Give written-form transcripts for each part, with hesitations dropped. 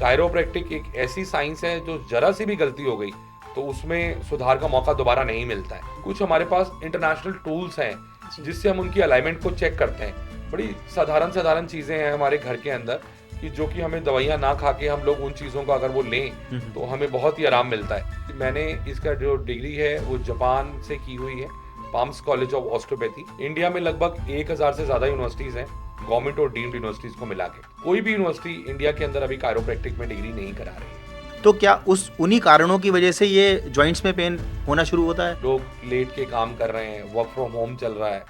Chiropractic एक ऐसी science है जो जरा सी भी गलती हो गई तो उसमें सुधार का मौका दोबारा नहीं मिलता है। कुछ हमारे पास इंटरनेशनल टूल्स हैं जिससे हम उनकी अलाइनमेंट को चेक करते हैं। बड़ी साधारण साधारण चीजें हैं हमारे घर के अंदर कि जो कि हमें दवाइयाँ ना खा के हम लोग उन चीज़ों को अगर वो लें तो हमें बहुत ही आराम मिलता है। मैंने इसका जो डिग्री है वो जापान से की हुई है, palms college of osteopathy. India में लगभग 1000 से ज़्यादा यूनिवर्सिटीज़ हैं, गवर्नमेंट और डीम्ड यूनिवर्सिटीज़ को मिला के। कोई भी यूनिवर्सिटी इंडिया के अंदर अभी कायरोप्रैक्टिक में डिग्री नहीं करा रही है। तो क्या उन्हीं कारणों की वजह से ये जॉइंट्स में पेन होना शुरू होता है? लोग लेट के काम कर रहे हैं, वर्क फ्रॉम होम चल रहा है,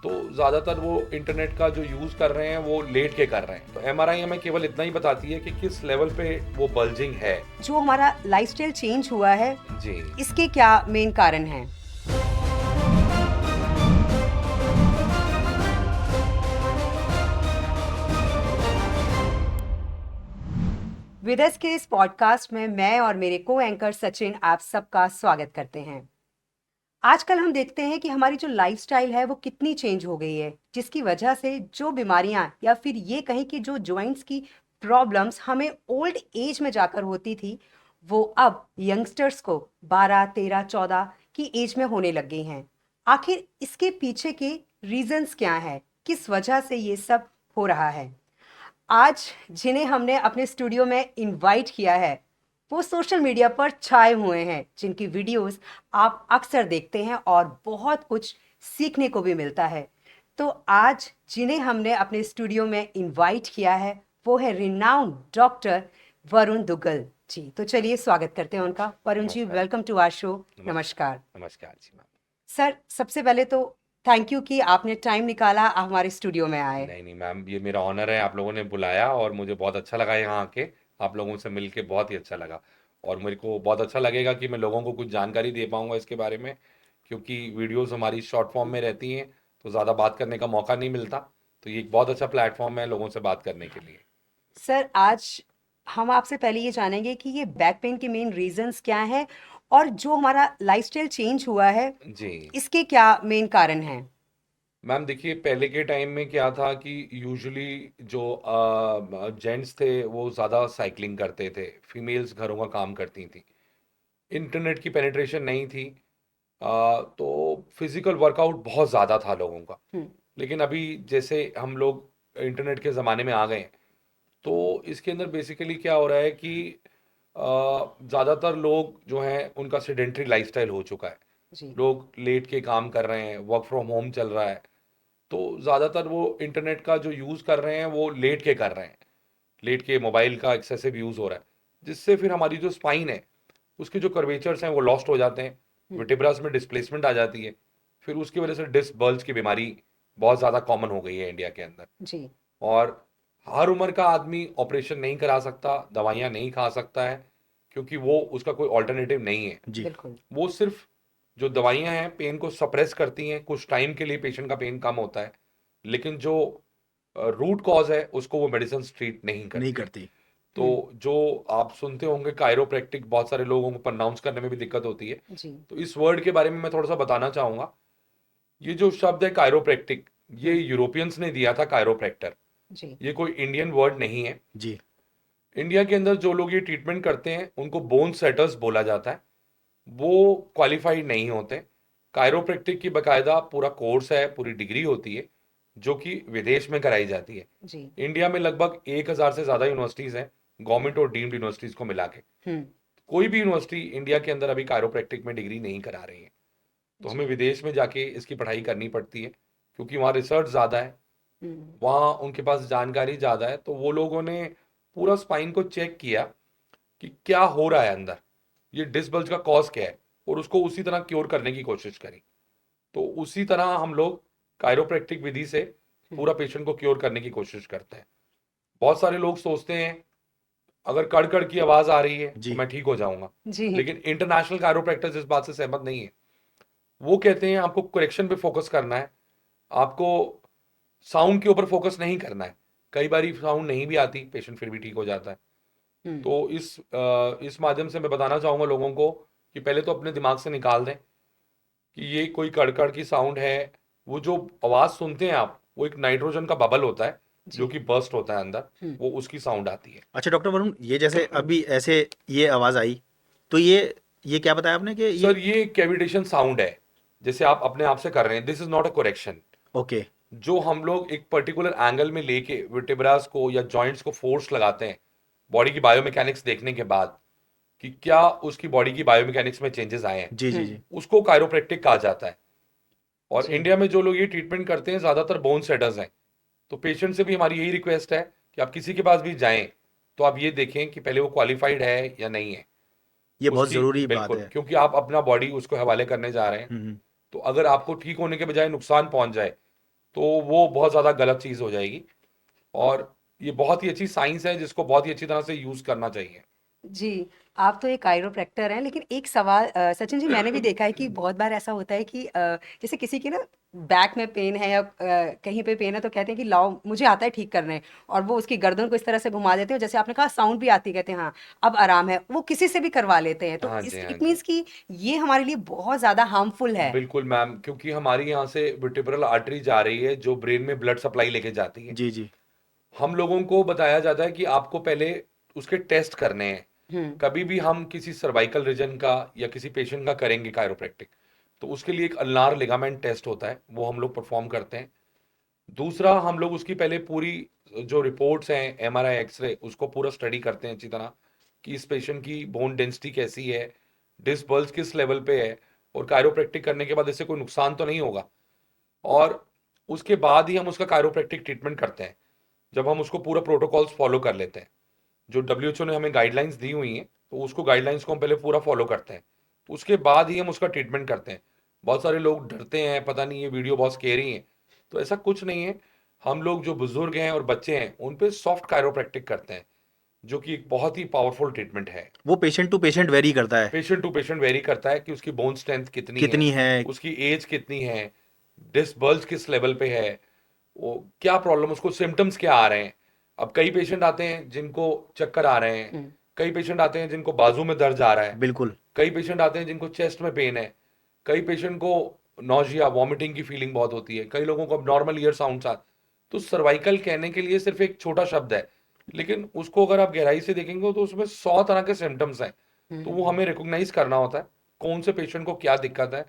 तो ज़्यादातर वो इंटरनेट का जो यूज़ कर रहे हैं वो लेट के कर रहे हैं। तो एमआरआई हमें केवल इतना ही बताती है कि किस लेवल पे वो बल्जिंग है। जो हमारा लाइफस्टाइल चेंज हुआ है जी, इसके क्या मेन कारण हैं? विदस के इस पॉडकास्ट में मैं और मेरे को एंकर सचिन आप सबका स्वागत करते हैं। आजकल हम देखते हैं कि हमारी जो लाइफस्टाइल है वो कितनी चेंज हो गई है, जिसकी वजह से जो बीमारियां या फिर ये कहें कि जो जॉइंट्स की प्रॉब्लम्स हमें ओल्ड एज में जाकर होती थी वो अब यंगस्टर्स को 12, 13, 14 की एज में होने लग गई हैं। आखिर इसके पीछे के रीजंस क्या हैं? किस वजह से ये सब हो रहा है? आज जिन्हें हमने अपने स्टूडियो में इनवाइट किया है वो सोशल मीडिया पर छाए हुए हैं, जिनकी वीडियोस आप अक्सर देखते हैं और बहुत कुछ सीखने को भी मिलता है। तो आज जिन्हें हमने अपने स्टूडियो में इनवाइट किया है वो है रिनाउंड डॉक्टर वरुण दुग्गल जी। तो चलिए स्वागत करते हैं उनका। वरुण जी, नमस्कार। Welcome to our show. नमस्कार नमस्कार जी मैम। सर। सबसे पहले तो थैंक यू कि आपने टाइम निकाला, हमारे स्टूडियो में आए। नहीं मैम, ये मेरा ऑनर है, आप लोगों ने बुलाया और मुझे बहुत अच्छा लगा यहाँ आके। आप लोगों से मिलके बहुत ही अच्छा लगा और मेरे को बहुत अच्छा लगेगा कि मैं लोगों को कुछ जानकारी दे पाऊंगा इसके बारे में, क्योंकि वीडियोस हमारी शॉर्ट फॉर्म में रहती हैं तो ज़्यादा बात करने का मौका नहीं मिलता। तो ये एक बहुत अच्छा प्लेटफॉर्म है लोगों से बात करने के लिए। सर, आज हम आपसे पहले ये जानेंगे कि ये बैक पेन के मेन रीजंस क्या हैं और जो हमारा लाइफस्टाइल चेंज हुआ है जी इसके क्या मेन कारण हैं? मैम, देखिए पहले के टाइम में क्या था कि यूजुअली जो जेंट्स थे वो ज़्यादा साइकिलिंग करते थे, फीमेल्स घरों का काम करती थी, इंटरनेट की पेनिट्रेशन नहीं थी। तो फिजिकल वर्कआउट बहुत ज़्यादा था लोगों का। हम्म। लेकिन अभी जैसे हम लोग इंटरनेट के ज़माने में आ गए हैं तो इसके अंदर बेसिकली क्या हो रहा है कि ज़्यादातर लोग जो हैं उनका सेडेंट्री लाइफस्टाइल हो चुका है। जी। लोग लेट के काम कर रहे हैं, वर्क फ्रॉम होम चल रहा है, तो ज़्यादातर वो इंटरनेट का जो यूज़ कर रहे हैं वो लेट के कर रहे हैं। लेट के मोबाइल का एक्सेसिव यूज़ हो रहा है, जिससे फिर हमारी जो स्पाइन है उसके जो कर्वेचर्स हैं वो लॉस्ट हो जाते हैं, हम्म। वर्टिब्रास में डिस्प्लेसमेंट आ जाती है। फिर उसकी वजह से डिस्क बल्ज की बीमारी बहुत ज़्यादा कॉमन हो गई है इंडिया के अंदर। जी। और हर उम्र का आदमी ऑपरेशन नहीं करा सकता, दवाइयाँ नहीं खा सकता है, क्योंकि वो उसका कोई ऑल्टरनेटिव नहीं है। जी। बिल्कुल। वो सिर्फ जो दवाइयाँ हैं पेन को सप्रेस करती हैं, कुछ टाइम के लिए पेशेंट का पेन कम होता है, लेकिन जो रूट कॉज है उसको वो मेडिसिन ट्रीट नहीं नहीं करती है। करती। तो हम्म। जो आप सुनते होंगे कायरोप्रैक्टिक, बहुत सारे लोगों को प्रोनाउंस करने में भी दिक्कत होती है। जी। तो इस वर्ड के बारे में मैं थोड़ा सा बताना चाहूँगा। ये जो शब्द है कायरोप्रैक्टिक, ये हम्म। यूरोपियंस ने दिया था कायरोप्रैक्टर। जी। ये कोई इंडियन वर्ड नहीं है। जी। इंडिया के अंदर जो लोग ये ट्रीटमेंट करते हैं उनको बोन सेटर्स बोला जाता है, वो क्वालिफाइड नहीं होते। कायरोप्रैक्टिक की बकायदा पूरा कोर्स है, पूरी डिग्री होती है जो कि विदेश में कराई जाती है। जी। इंडिया में लगभग 1000 से ज़्यादा यूनिवर्सिटीज़ हैं, गवर्नमेंट और डीम्ड यूनिवर्सिटीज़ को मिला के। हम्म। कोई भी यूनिवर्सिटी इंडिया के अंदर अभी कायरोप्रैक्टिक में डिग्री नहीं करा रही है। तो हमें जी। विदेश में जाके इसकी पढ़ाई करनी पड़ती है, क्योंकि वहाँ रिसर्च ज़्यादा है, हम्म। वहाँ उनके पास जानकारी ज़्यादा है। तो वो लोगों ने पूरा स्पाइन को चेक किया कि क्या हो रहा है अंदर, ये डिस्क बल्ज का कॉज क्या है, और उसको उसी तरह क्योर करने की कोशिश करी। तो उसी तरह हम लोग कायरोप्रैक्टिक विधि से हम्म। पूरा पेशेंट को क्योर करने की कोशिश करते हैं। बहुत सारे लोग सोचते हैं अगर कड़ कड़ की आवाज़ आ रही है तो जी। मैं ठीक हो जाऊंगा, जी। लेकिन इंटरनेशनल कायरोप्रैक्टिस इस बात से सहमत नहीं है। वो कहते हैं आपको करेक्शन पे फोकस करना है, आपको साउंड के ऊपर फोकस नहीं करना है। कई बार साउंड नहीं भी आती, पेशेंट फिर भी ठीक हो जाता है। हम्म। तो इस माध्यम से मैं बताना चाहूँगा लोगों को कि पहले तो अपने दिमाग से निकाल दें कि ये कोई कड़कड़ की साउंड है। वो जो आवाज़ सुनते हैं आप, वो एक नाइट्रोजन का बबल होता है जी। जो कि बर्स्ट होता है अंदर, हम्म। वो उसकी साउंड आती है। अच्छा डॉक्टर वरुण, ये जैसे अभी ऐसे ये आवाज आई, तो ये क्या बताया आपने कि ये? सर ये कैविटेशन साउंड है, जैसे आप अपने आप से कर रहे हैं, this is not a correction. Okay. जो हम लोग एक पर्टिकुलर एंगल में लेके वर्टेब्रास को या जॉइंट्स को फोर्स लगाते हैं बॉडी की बायोमैकेनिक्स देखने के बाद कि क्या उसकी बॉडी की बायोमैकेनिक्स में चेंजेस आए हैं, जी जी जी। उसको कायरोप्रैक्टिक कहा जाता है। और जी। इंडिया में जो लोग ये ट्रीटमेंट करते हैं ज्यादातर बोन सेटर्स हैं। तो पेशेंट से भी हमारी यही रिक्वेस्ट है कि आप किसी के पास भी जाएं तो आप ये देखें कि पहले वो क्वालिफाइड है या नहीं है ये बहुत उसकी। जरूरी बात बिल्कुल, है। क्योंकि आप अपना बॉडी उसको हवाले करने जा रहे हैं, हम्म। तो अगर आपको ठीक होने के बजाय नुकसान पहुंच जाए तो वो बहुत ज़्यादा गलत चीज़ हो जाएगी। और ये बहुत ही अच्छी साइंस है जिसको बहुत ही अच्छी तरह से यूज़ करना चाहिए। जी, आप तो एक काइरोप्रैक्टर हैं, लेकिन एक सवाल सचिन जी, मैंने भी देखा है कि बहुत बार ऐसा होता है कि जैसे किसी की ना बैक में पेन है या कहीं पे पेन है, तो कहते हैं कि लाओ मुझे आता है ठीक करने, और वो उसकी गर्दन को इस तरह से घुमा देते हैं, जैसे आपने कहा साउंड भी आती है, कहते हैं हाँ अब आराम है, वो किसी से भी करवा लेते हैं, तो हाँ इस जी, हाँ इट जी। मीन्स कि ये हमारे लिए बहुत ज़्यादा हार्मफुल है। बिल्कुल मैम, क्योंकि हमारी यहाँ से वर्टिब्रल आर्टरी जा रही है जो ब्रेन में ब्लड सप्लाई लेके जाती है। जी जी। हम लोगों को बताया जाता है कि आपको पहले उसके टेस्ट करने हैं। हम्म। कभी भी हम किसी सर्वाइकल रीजन का या किसी पेशेंट का करेंगे कायरोप्रैक्टिक, तो उसके लिए एक अल्नार लिगामेंट टेस्ट होता है, वो हम लोग परफॉर्म करते हैं। दूसरा, हम लोग उसकी पहले पूरी जो रिपोर्ट्स हैं, एमआरआई, एक्सरे, उसको पूरा स्टडी करते हैं अच्छी तरह कि इस पेशेंट की बोन डेंसिटी कैसी है, डिस्क बल्ज किस लेवल पे है, और कायरोप्रैक्टिक करने के बाद इससे कोई नुकसान तो नहीं होगा। और उसके बाद ही हम उसका कायरोप्रैक्टिक ट्रीटमेंट करते हैं, जब हम उसको पूरा प्रोटोकॉल्स फॉलो कर लेते हैं। जो डब्ल्यूएचओ ने हमें गाइडलाइंस दी हुई हैं, तो उसको गाइडलाइंस को हम पहले पूरा फॉलो करते हैं, तो उसके बाद ही हम उसका ट्रीटमेंट करते हैं। बहुत सारे लोग डरते हैं, पता नहीं ये वीडियो बहुत स्केरी है, तो ऐसा कुछ नहीं है। हम लोग जो बुजुर्ग हैं और बच्चे हैं उन पे सॉफ्ट कायरोप्रैक्टिक करते हैं, जो कि एक बहुत ही पावरफुल ट्रीटमेंट है। वो पेशेंट टू पेशेंट वेरी करता है। पेशेंट टू पेशेंट वेरी करता है कि उसकी बोन स्ट्रेंथ कितनी है, कितनी है? उसकी एज कितनी है, डिस्क बल्ज किस लेवल पे है, वो क्या प्रॉब्लम, उसको सिम्टम्स क्या आ रहे हैं। अब कई पेशेंट आते हैं जिनको चक्कर आ रहे हैं, हम्म। कई पेशेंट आते हैं जिनको बाजू में दर्द आ रहा है, बिल्कुल। कई पेशेंट आते हैं जिनको चेस्ट में पेन है, कई पेशेंट को नौजिया वॉमिटिंग की फीलिंग बहुत होती है, कई लोगों को नॉर्मल ईयर साउंड आ। तो सर्वाइकल कहने के लिए सिर्फ एक छोटा शब्द है, लेकिन उसको अगर आप गहराई से देखेंगे तो उसमें 100 तरह के सिम्टम्स हैं। तो वो हमें रिकॉग्नाइज करना होता है कौन से पेशेंट को क्या दिक्कत है,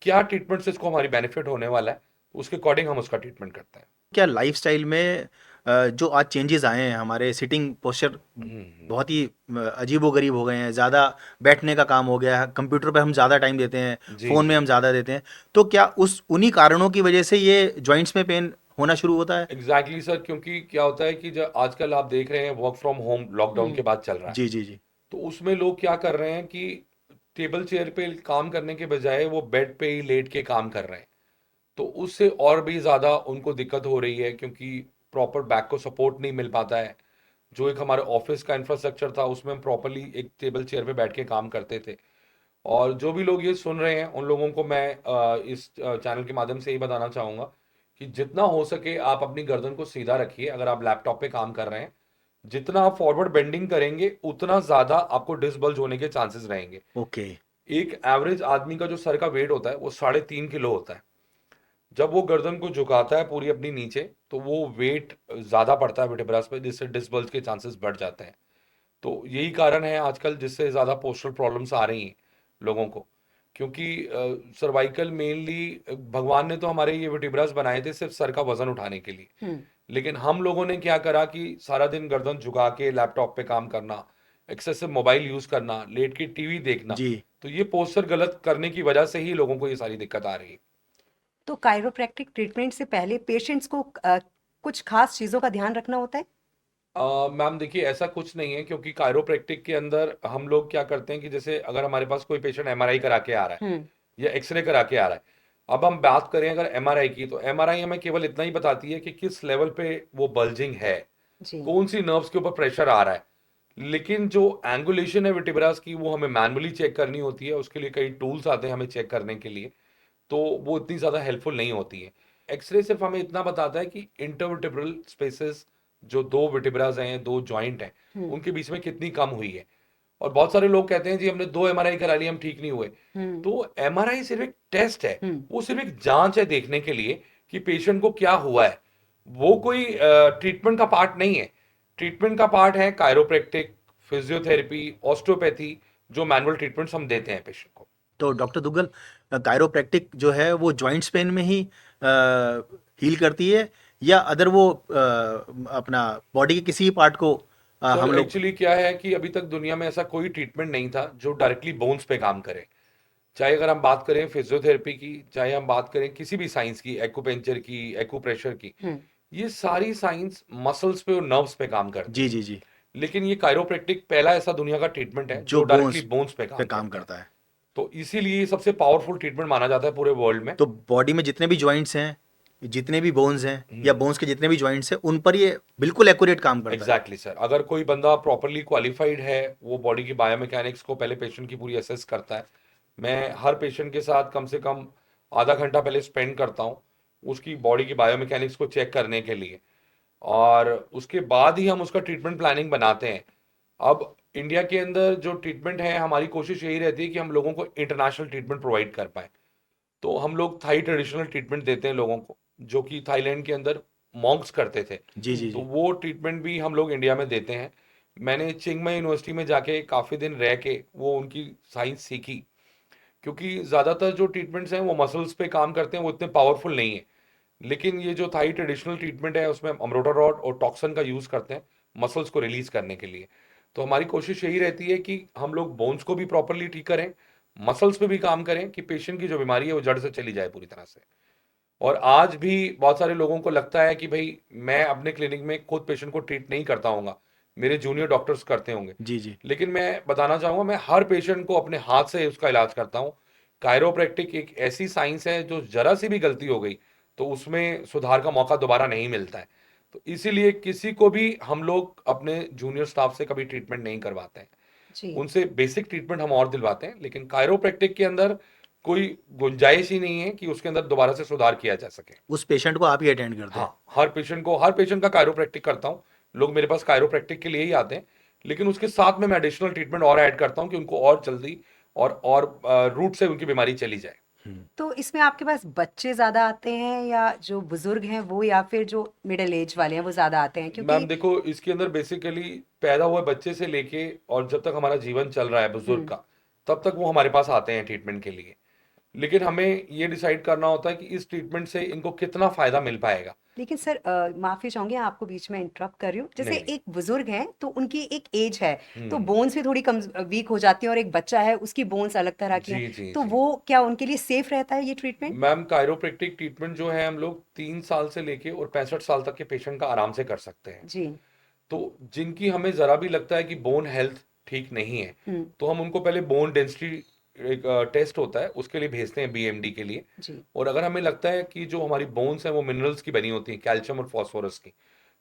क्या ट्रीटमेंट से इसको हमारी बेनिफिट होने वाला है, उसके अकॉर्डिंग हम उसका ट्रीटमेंट करते हैं। क्या लाइफस्टाइल में जो आज चेंजेस आए हैं, हमारे सिटिंग पोस्चर बहुत ही अजीबोगरीब हो गए हैं, ज़्यादा बैठने का काम हो गया है, कंप्यूटर पे हम ज़्यादा टाइम देते हैं, जी फ़ोन में जी। हम ज़्यादा देते हैं, तो क्या उस उन्हीं कारणों की वजह से ये जॉइंट्स में पेन होना शुरू होता है? एग्जैक्टली सर, क्योंकि क्या होता है कि जब आजकल आप देख रहे हैं वर्क फ्रॉम होम लॉकडाउन के बाद चल रहा है, जी जी जी। तो उसमें लोग क्या कर रहे हैं कि टेबल चेयर पे काम करने के बजाय वो बेड पे ही लेट के काम कर रहे हैं। तो उससे और भी ज़्यादा उनको दिक्कत हो रही है, क्योंकि प्रॉपर बैक को सपोर्ट नहीं मिल पाता है। जो एक हमारे ऑफिस का इंफ्रास्ट्रक्चर था उसमें हम प्रॉपरली एक टेबल चेयर पे बैठ के काम करते थे। और जो भी लोग ये सुन रहे हैं उन लोगों को मैं इस चैनल के माध्यम से यही बताना चाहूँगा कि जितना हो सके आप अपनी गर्दन को सीधा रखिए। अगर आप लैपटॉप पे काम कर रहे हैं, जितना आप फॉरवर्ड बेंडिंग करेंगे उतना ज़्यादा आपको डिस्क बल्ज होने के चांसेस रहेंगे। ओके। एक एवरेज आदमी का जो सर का वेट होता है वो 3.5 किलो होता है। जब वो गर्दन को झुकाता है पूरी अपनी नीचे, तो वो वेट ज़्यादा पड़ता है वर्टेब्रास पे, जिससे डिस्क बल्ज के चांसेस बढ़ जाते हैं। तो यही कारण है आजकल जिससे ज़्यादा पोस्चरल प्रॉब्लम्स आ रही हैं लोगों को, क्योंकि सर्वाइकल मेनली भगवान ने तो हमारे ये वर्टिब्रास बनाए थे सिर्फ सर का वजन उठाने के लिए, हम्म। लेकिन हम लोगों ने क्या करा कि सारा दिन गर्दन झुका के लैपटॉप पे काम करना, एक्सेसिव मोबाइल यूज़ करना, लेट के टीवी देखना, जी। तो ये पोस्चर गलत करने की वजह से ही लोगों को ये सारी दिक्कत आ रही है। तो काइरोप्रैक्टिक ट्रीटमेंट से पहले पेशेंट्स को कुछ खास चीज़ों का ध्यान रखना होता है? मैम देखिए, ऐसा कुछ नहीं है, क्योंकि कायरोप्रैक्टिक के अंदर हम लोग क्या करते हैं कि जैसे अगर हमारे पास कोई पेशेंट एमआरआई करा के आ रहा है हम्म। या एक्सरे करा के आ रहा है, अब हम बात करें अगर एमआरआई की, तो एमआरआई हमें केवल इतना ही बताती है कि किस लेवल पे वो बल्जिंग है, जी। कौन सी नर्व्स के ऊपर प्रेशर आ रहा है। लेकिन जो एंगुलेशन है वर्टिब्रास की वो हमें मैनुअली चेक करनी होती है, उसके लिए कई टूल्स आते हैं हमें चेक करने के लिए, तो वो इतनी ज़्यादा हेल्पफुल नहीं होती है। एक्सरे सिर्फ हमें इतना बताता है कि इंटरवर्टिब्रल स्पेसेस, जो दो वर्टिब्रास हैं, दो जॉइंट हैं, हम्म। उनके बीच में कितनी कम हुई है। और बहुत सारे लोग कहते हैं जी हमने 2 एमआरआई करा ली हम ठीक नहीं हुए। हम्म। तो एमआरआई सिर्फ एक टेस्ट है, हम्म। वो सिर्फ एक जांच है देखने के लिए कि पेशेंट को क्या हुआ है। वो कोई ट्रीटमेंट का पार्ट नहीं है। ट्रीटमेंट का पार्ट है कायरोप्रैक्टिक, फिजियोथेरेपी, ऑस्टियोपैथी, जो मैनुअल ट्रीटमेंट्स हम देते हैं पेशेंट को। तो डॉक्टर दुग्गल, कायरोप्रैक्टिक जो है वो जॉइंट्स पेन में ही हील करती है, या अदर वो अपना बॉडी के किसी भी पार्ट को हम सर लोग। एक्चुअली क्या है कि अभी तक दुनिया में ऐसा कोई ट्रीटमेंट नहीं था जो डायरेक्टली बोन्स पे काम करे। चाहे अगर हम बात करें फिजियोथेरेपी की, चाहे हम बात करें किसी भी साइंस की, एक्यूपेंचर की, एक्यूप्रेशर की, हम्म। ये सारी साइंस मसल्स पे और नर्व्स पे काम करती जी है। जी जी। लेकिन ये कायरोप्रैक्टिक पहला ऐसा दुनिया का ट्रीटमेंट है जो जो डायरेक्टली बोन्स बोन्स पे पे काम काम करता है। करता है। तो इसीलिए ये सबसे पावरफुल ट्रीटमेंट माना जाता है पूरे वर्ल्ड में। तो बॉडी में जितने भी जॉइंट्स हैं, जितने भी बोन्स हैं, या हम्म, बोन्स के जितने भी जॉइंट्स हैं, उन पर ये बिल्कुल एक्यूरेट काम करता है। Exactly sir. अगर कोई बंदा प्रॉपरली क्वालिफाइड है, वो बॉडी की बायोमैकेनिक्स को पहले पेशेंट की पूरी असेस करता है। मैं हर पेशेंट के साथ कम से कम आधा घंटा पहले स्पेंड करता हूँ उसकी बॉडी की बायोमैकेनिक्स को चेक करने के लिए, और उसके बाद ही हम उसका ट्रीटमेंट प्लानिंग बनाते हैं। अब इंडिया के अंदर जो ट्रीटमेंट है, हमारी कोशिश यही रहती है कि हम लोगों को इंटरनेशनल ट्रीटमेंट प्रोवाइड कर पाए। तो हम लोग थाई ट्रेडिशनल ट्रीटमेंट देते हैं लोगों को, जो कि थाईलैंड के अंदर मॉन्क्स करते थे। जी जी तो जी। वो ट्रीटमेंट भी हम लोग इंडिया में देते हैं। मैंने चिंगमाई यूनिवर्सिटी में जाके काफ़ी दिन रह के वो उनकी साइंस सीखी, क्योंकि ज़्यादातर जो ट्रीटमेंट्स हैं वो मसल्स पे काम करते हैं, वो इतने पावरफुल नहीं है। लेकिन ये जो थाई ट्रेडिशनल ट्रीटमेंट है, उसमें अमरोटा रॉड और टॉक्सन का यूज़ करते हैं मसल्स को रिलीज करने के लिए। तो हमारी कोशिश यही रहती है कि हम लोग बोन्स को भी प्रॉपरली ठीक करें, मसल्स पे भी काम करें, कि पेशेंट की जो बीमारी है वो जड़ से चली जाए पूरी तरह से। और आज भी बहुत सारे लोगों को लगता है कि भाई मैं अपने क्लिनिक में खुद पेशेंट को ट्रीट नहीं करता हूँगा, मेरे जूनियर डॉक्टर्स करते होंगे। जी जी। लेकिन मैं बताना चाहूँगा, मैं हर पेशेंट को अपने हाथ से उसका इलाज करता हूँ। कायरोप्रैक्टिक एक ऐसी साइंस है जो जरा सी भी गलती हो गई तो उसमें सुधार का मौका दोबारा नहीं मिलता है। तो इसीलिए किसी को भी हम लोग अपने जूनियर स्टाफ से कभी ट्रीटमेंट नहीं करवाते हैं। जी। उनसे बेसिक ट्रीटमेंट हम और दिलवाते हैं, लेकिन कायरोप्रैक्टिक के अंदर कोई गुंजाइश ही नहीं है कि उसके अंदर दोबारा से सुधार किया जा सके। उस पेशेंट को आप ही अटेंड करते हाँ, हैं? हर पेशेंट का कायरोप्रैक्टिक करता हूँ। लोग मेरे पास कायरोप्रैक्टिक के लिए ही आते हैं, लेकिन उसके साथ में मैं एडिशनल ट्रीटमेंट और ऐड करता हूँ कि उनको और जल्दी और रूट से उनकी बीमारी चली जाए। तो इसमें आपके पास बच्चे ज्यादा आते हैं या जो बुजुर्ग हैं वो, या फिर जो मिडिल एज वाले हैं वो ज्यादा आते हैं? मैम क्योंकि देखो, इसके अंदर बेसिकली पैदा हुए बच्चे से लेके और जब तक हमारा जीवन चल रहा है बुजुर्ग हम्म। का, तब तक वो हमारे पास आते हैं ट्रीटमेंट के लिए। लेकिन हमें ये डिसाइड करना होता है कि इस ट्रीटमेंट से इनको कितना फायदा मिल पाएगा। लेकिन सर, माफी चाहूंगी आपको बीच में इंटरप्ट कर रही हूँ। जैसे नहीं नहीं। एक बुजुर्ग है तो उनकी एक एज है, तो हम्म। बोन्स भी थोड़ी कम वीक हो जाती हैं, और एक बच्चा है उसकी बोन्स अलग तरह की हैं। जी जी तो जी। वो क्या उनके लिए सेफ रहता है ये ट्रीटमेंट? मैम कायरोप्रैक्टिक ट्रीटमेंट जो है, हम लोग 3 साल से लेके और 65 साल तक के पेशेंट का आराम से कर सकते हैं। जी। तो जिनकी हमें ज़रा भी लगता है कि बोन हेल्थ ठीक नहीं है, हम्म। तो हम उनको पहले बोन डेंसिटी एक टेस्ट होता है उसके लिए भेजते हैं, बीएमडी के लिए। जी। और अगर हमें लगता है कि जो हमारी बोन्स हैं वो मिनरल्स की बनी होती हैं, कैल्शियम और फॉस्फोरस की,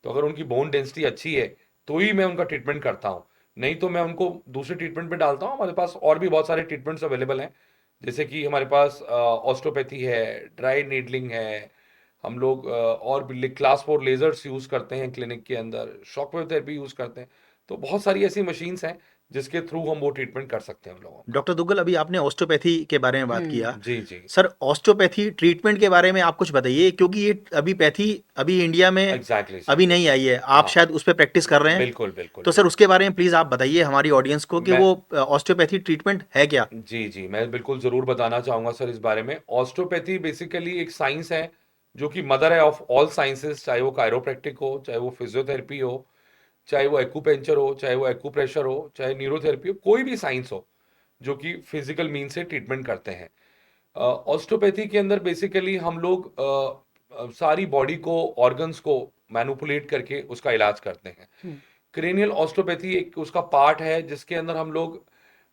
तो अगर उनकी बोन डेंसिटी अच्छी है तो ही मैं उनका ट्रीटमेंट करता हूँ। नहीं तो मैं उनको दूसरे ट्रीटमेंट पे डालता हूँ। हमारे पास और भी बहुत सारे ट्रीटमेंट्स अवेलेबल हैं, जैसे कि हमारे पास ऑस्टोपैथी है, ड्राई नीडलिंग है, हम लोग और भी क्लास 4 लेजर्स यूज़ करते हैं क्लिनिक के अंदर, शॉकवेव थेरेपी यूज़ करते हैं। तो बहुत सारी ऐसी मशीन्स हैं जिसके थ्रू हम वो ट्रीटमेंट कर सकते हैं हम लोगों का। डॉक्टर दुग्गल, अभी आपने ऑस्टियोपैथी के बारे में बात किया। जी जी। सर, ऑस्टियोपैथी ट्रीटमेंट के बारे में आप कुछ बताइए, क्योंकि ये अभी पैथी अभी इंडिया में एग्जैक्टली सर। अभी नहीं आई है। आप हाँ, शायद उस पर प्रैक्टिस कर रहे हैं। बिल्कुल बिल्कुल तो सर, बिल्कुल। उसके बारे में प्लीज़ आप बताइए हमारी ऑडियंस को कि मैं वो ऑस्टियोपैथी ट्रीटमेंट है क्या? जी जी, मैं बिल्कुल ज़रूर बताना चाहूँगा सर इस बारे में। ऑस्टियोपैथी बेसिकली एक साइंस है जो कि मदर है ऑफ ऑल साइंसेस, चाहे वो कायरोप्रैक्टिक हो, चाहे वो फिजियोथेरेपी हो, चाहे वो एक्यूपेंचर हो, चाहे वो एक्यूप्रेशर हो, चाहे न्यूरोथेरेपी हो, कोई भी साइंस हो जो कि फिजिकल मीन से ट्रीटमेंट करते हैं। ऑस्टियोपैथी के अंदर बेसिकली हम लोग सारी बॉडी को, ऑर्गन्स को मैनिपुलेट करके उसका इलाज करते हैं। हम्म। क्रेनियल ऑस्टियोपैथी एक उसका पार्ट है जिसके अंदर हम लोग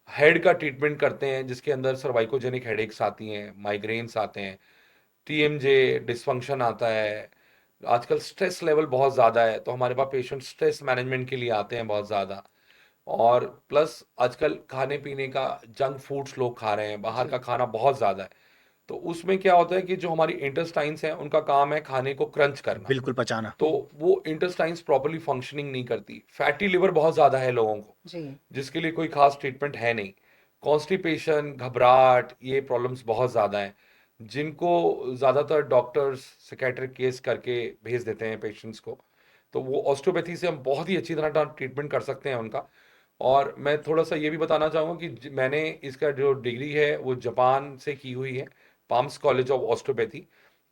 हेड का ट्रीटमेंट करते हैं, जिसके अंदर सर्वाइकोजेनिक हेडेक्स आती हैं, माइग्रेन्स आते हैं, टीएमजे डिसफंक्शन आता है। आजकल स्ट्रेस लेवल बहुत ज़्यादा है, तो हमारे पास पेशेंट स्ट्रेस मैनेजमेंट के लिए आते हैं बहुत ज़्यादा। और प्लस आजकल खाने पीने का जंक फूड्स लोग खा रहे हैं, बाहर जी। का खाना बहुत ज़्यादा है। तो उसमें क्या होता है कि जो हमारी इंटेस्टाइन्स हैं उनका काम है खाने को क्रंच करना। बिल्कुल पचाना। तो वो इंटेस्टाइन्स प्रॉपर्ली फंक्शनिंग नहीं करती। फैटी लिवर बहुत ज़्यादा है लोगों को, जी। जिसके लिए कोई खास ट्रीटमेंट है नहीं। कॉन्स्टिपेशन, घबराहट, ये प्रॉब्लम्स बहुत ज़्यादा हैं, जिनको ज़्यादातर डॉक्टर्स साइकियाट्रिक केस करके भेज देते हैं पेशेंट्स को, तो वो ऑस्टियोपैथी से हम बहुत ही अच्छी तरह ट्रीटमेंट कर सकते हैं उनका। और मैं थोड़ा सा ये भी बताना चाहूँगा कि मैंने इसका जो डिग्री है वो जापान से की हुई है, पाम्स कॉलेज ऑफ ऑस्टियोपैथी।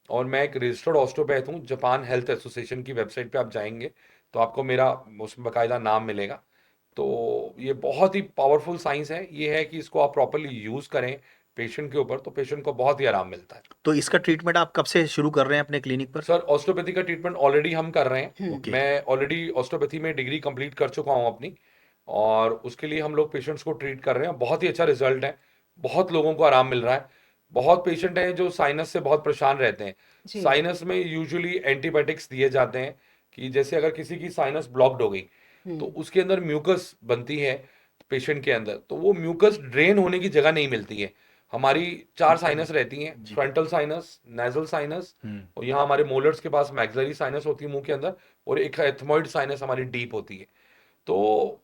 और मैं एक रजिस्टर्ड ऑस्टियोपैथ हूँ। जापान हेल्थ एसोसिएशन की वेबसाइट पे आप जाएंगे तो आपको मेरा उसमें बाकायदा नाम मिलेगा। तो ये बहुत ही पावरफुल साइंस है। ये है कि इसको आप प्रॉपरली यूज़ करें पेशेंट के ऊपर, तो पेशेंट को बहुत ही आराम मिलता है। तो इसका ट्रीटमेंट आप कब से शुरू कर रहे हैं अपने क्लिनिक पर? सर, ऑस्टियोपैथी का ट्रीटमेंट ऑलरेडी हम कर रहे हैं। ओके। मैं ऑलरेडी ऑस्टियोपैथी में डिग्री कंप्लीट कर चुका हूँ अपनी, और उसके लिए हम लोग पेशेंट्स को ट्रीट कर रहे हैं। बहुत ही अच्छा रिजल्ट है, बहुत लोगों को आराम मिल रहा है। बहुत पेशेंट हैं जो साइनस से बहुत परेशान रहते हैं। जी। साइनस में यूजुअली एंटीबायोटिक्स दिए जाते हैं कि जैसे अगर किसी की साइनस ब्लॉक्ड हो गई तो उसके अंदर म्यूकस बनती है पेशेंट के अंदर, तो वो म्यूकस ड्रेन होने की जगह नहीं मिलती है। हमारी 4 साइनस रहती हैं, जी। फ्रंटल साइनस, नेजल साइनस, हम्म। और यहाँ हमारे मोलर्स के पास मैक्सिलरी साइनस होती है मुंह के अंदर, और एक एथमॉइड साइनस हमारी डीप होती है। तो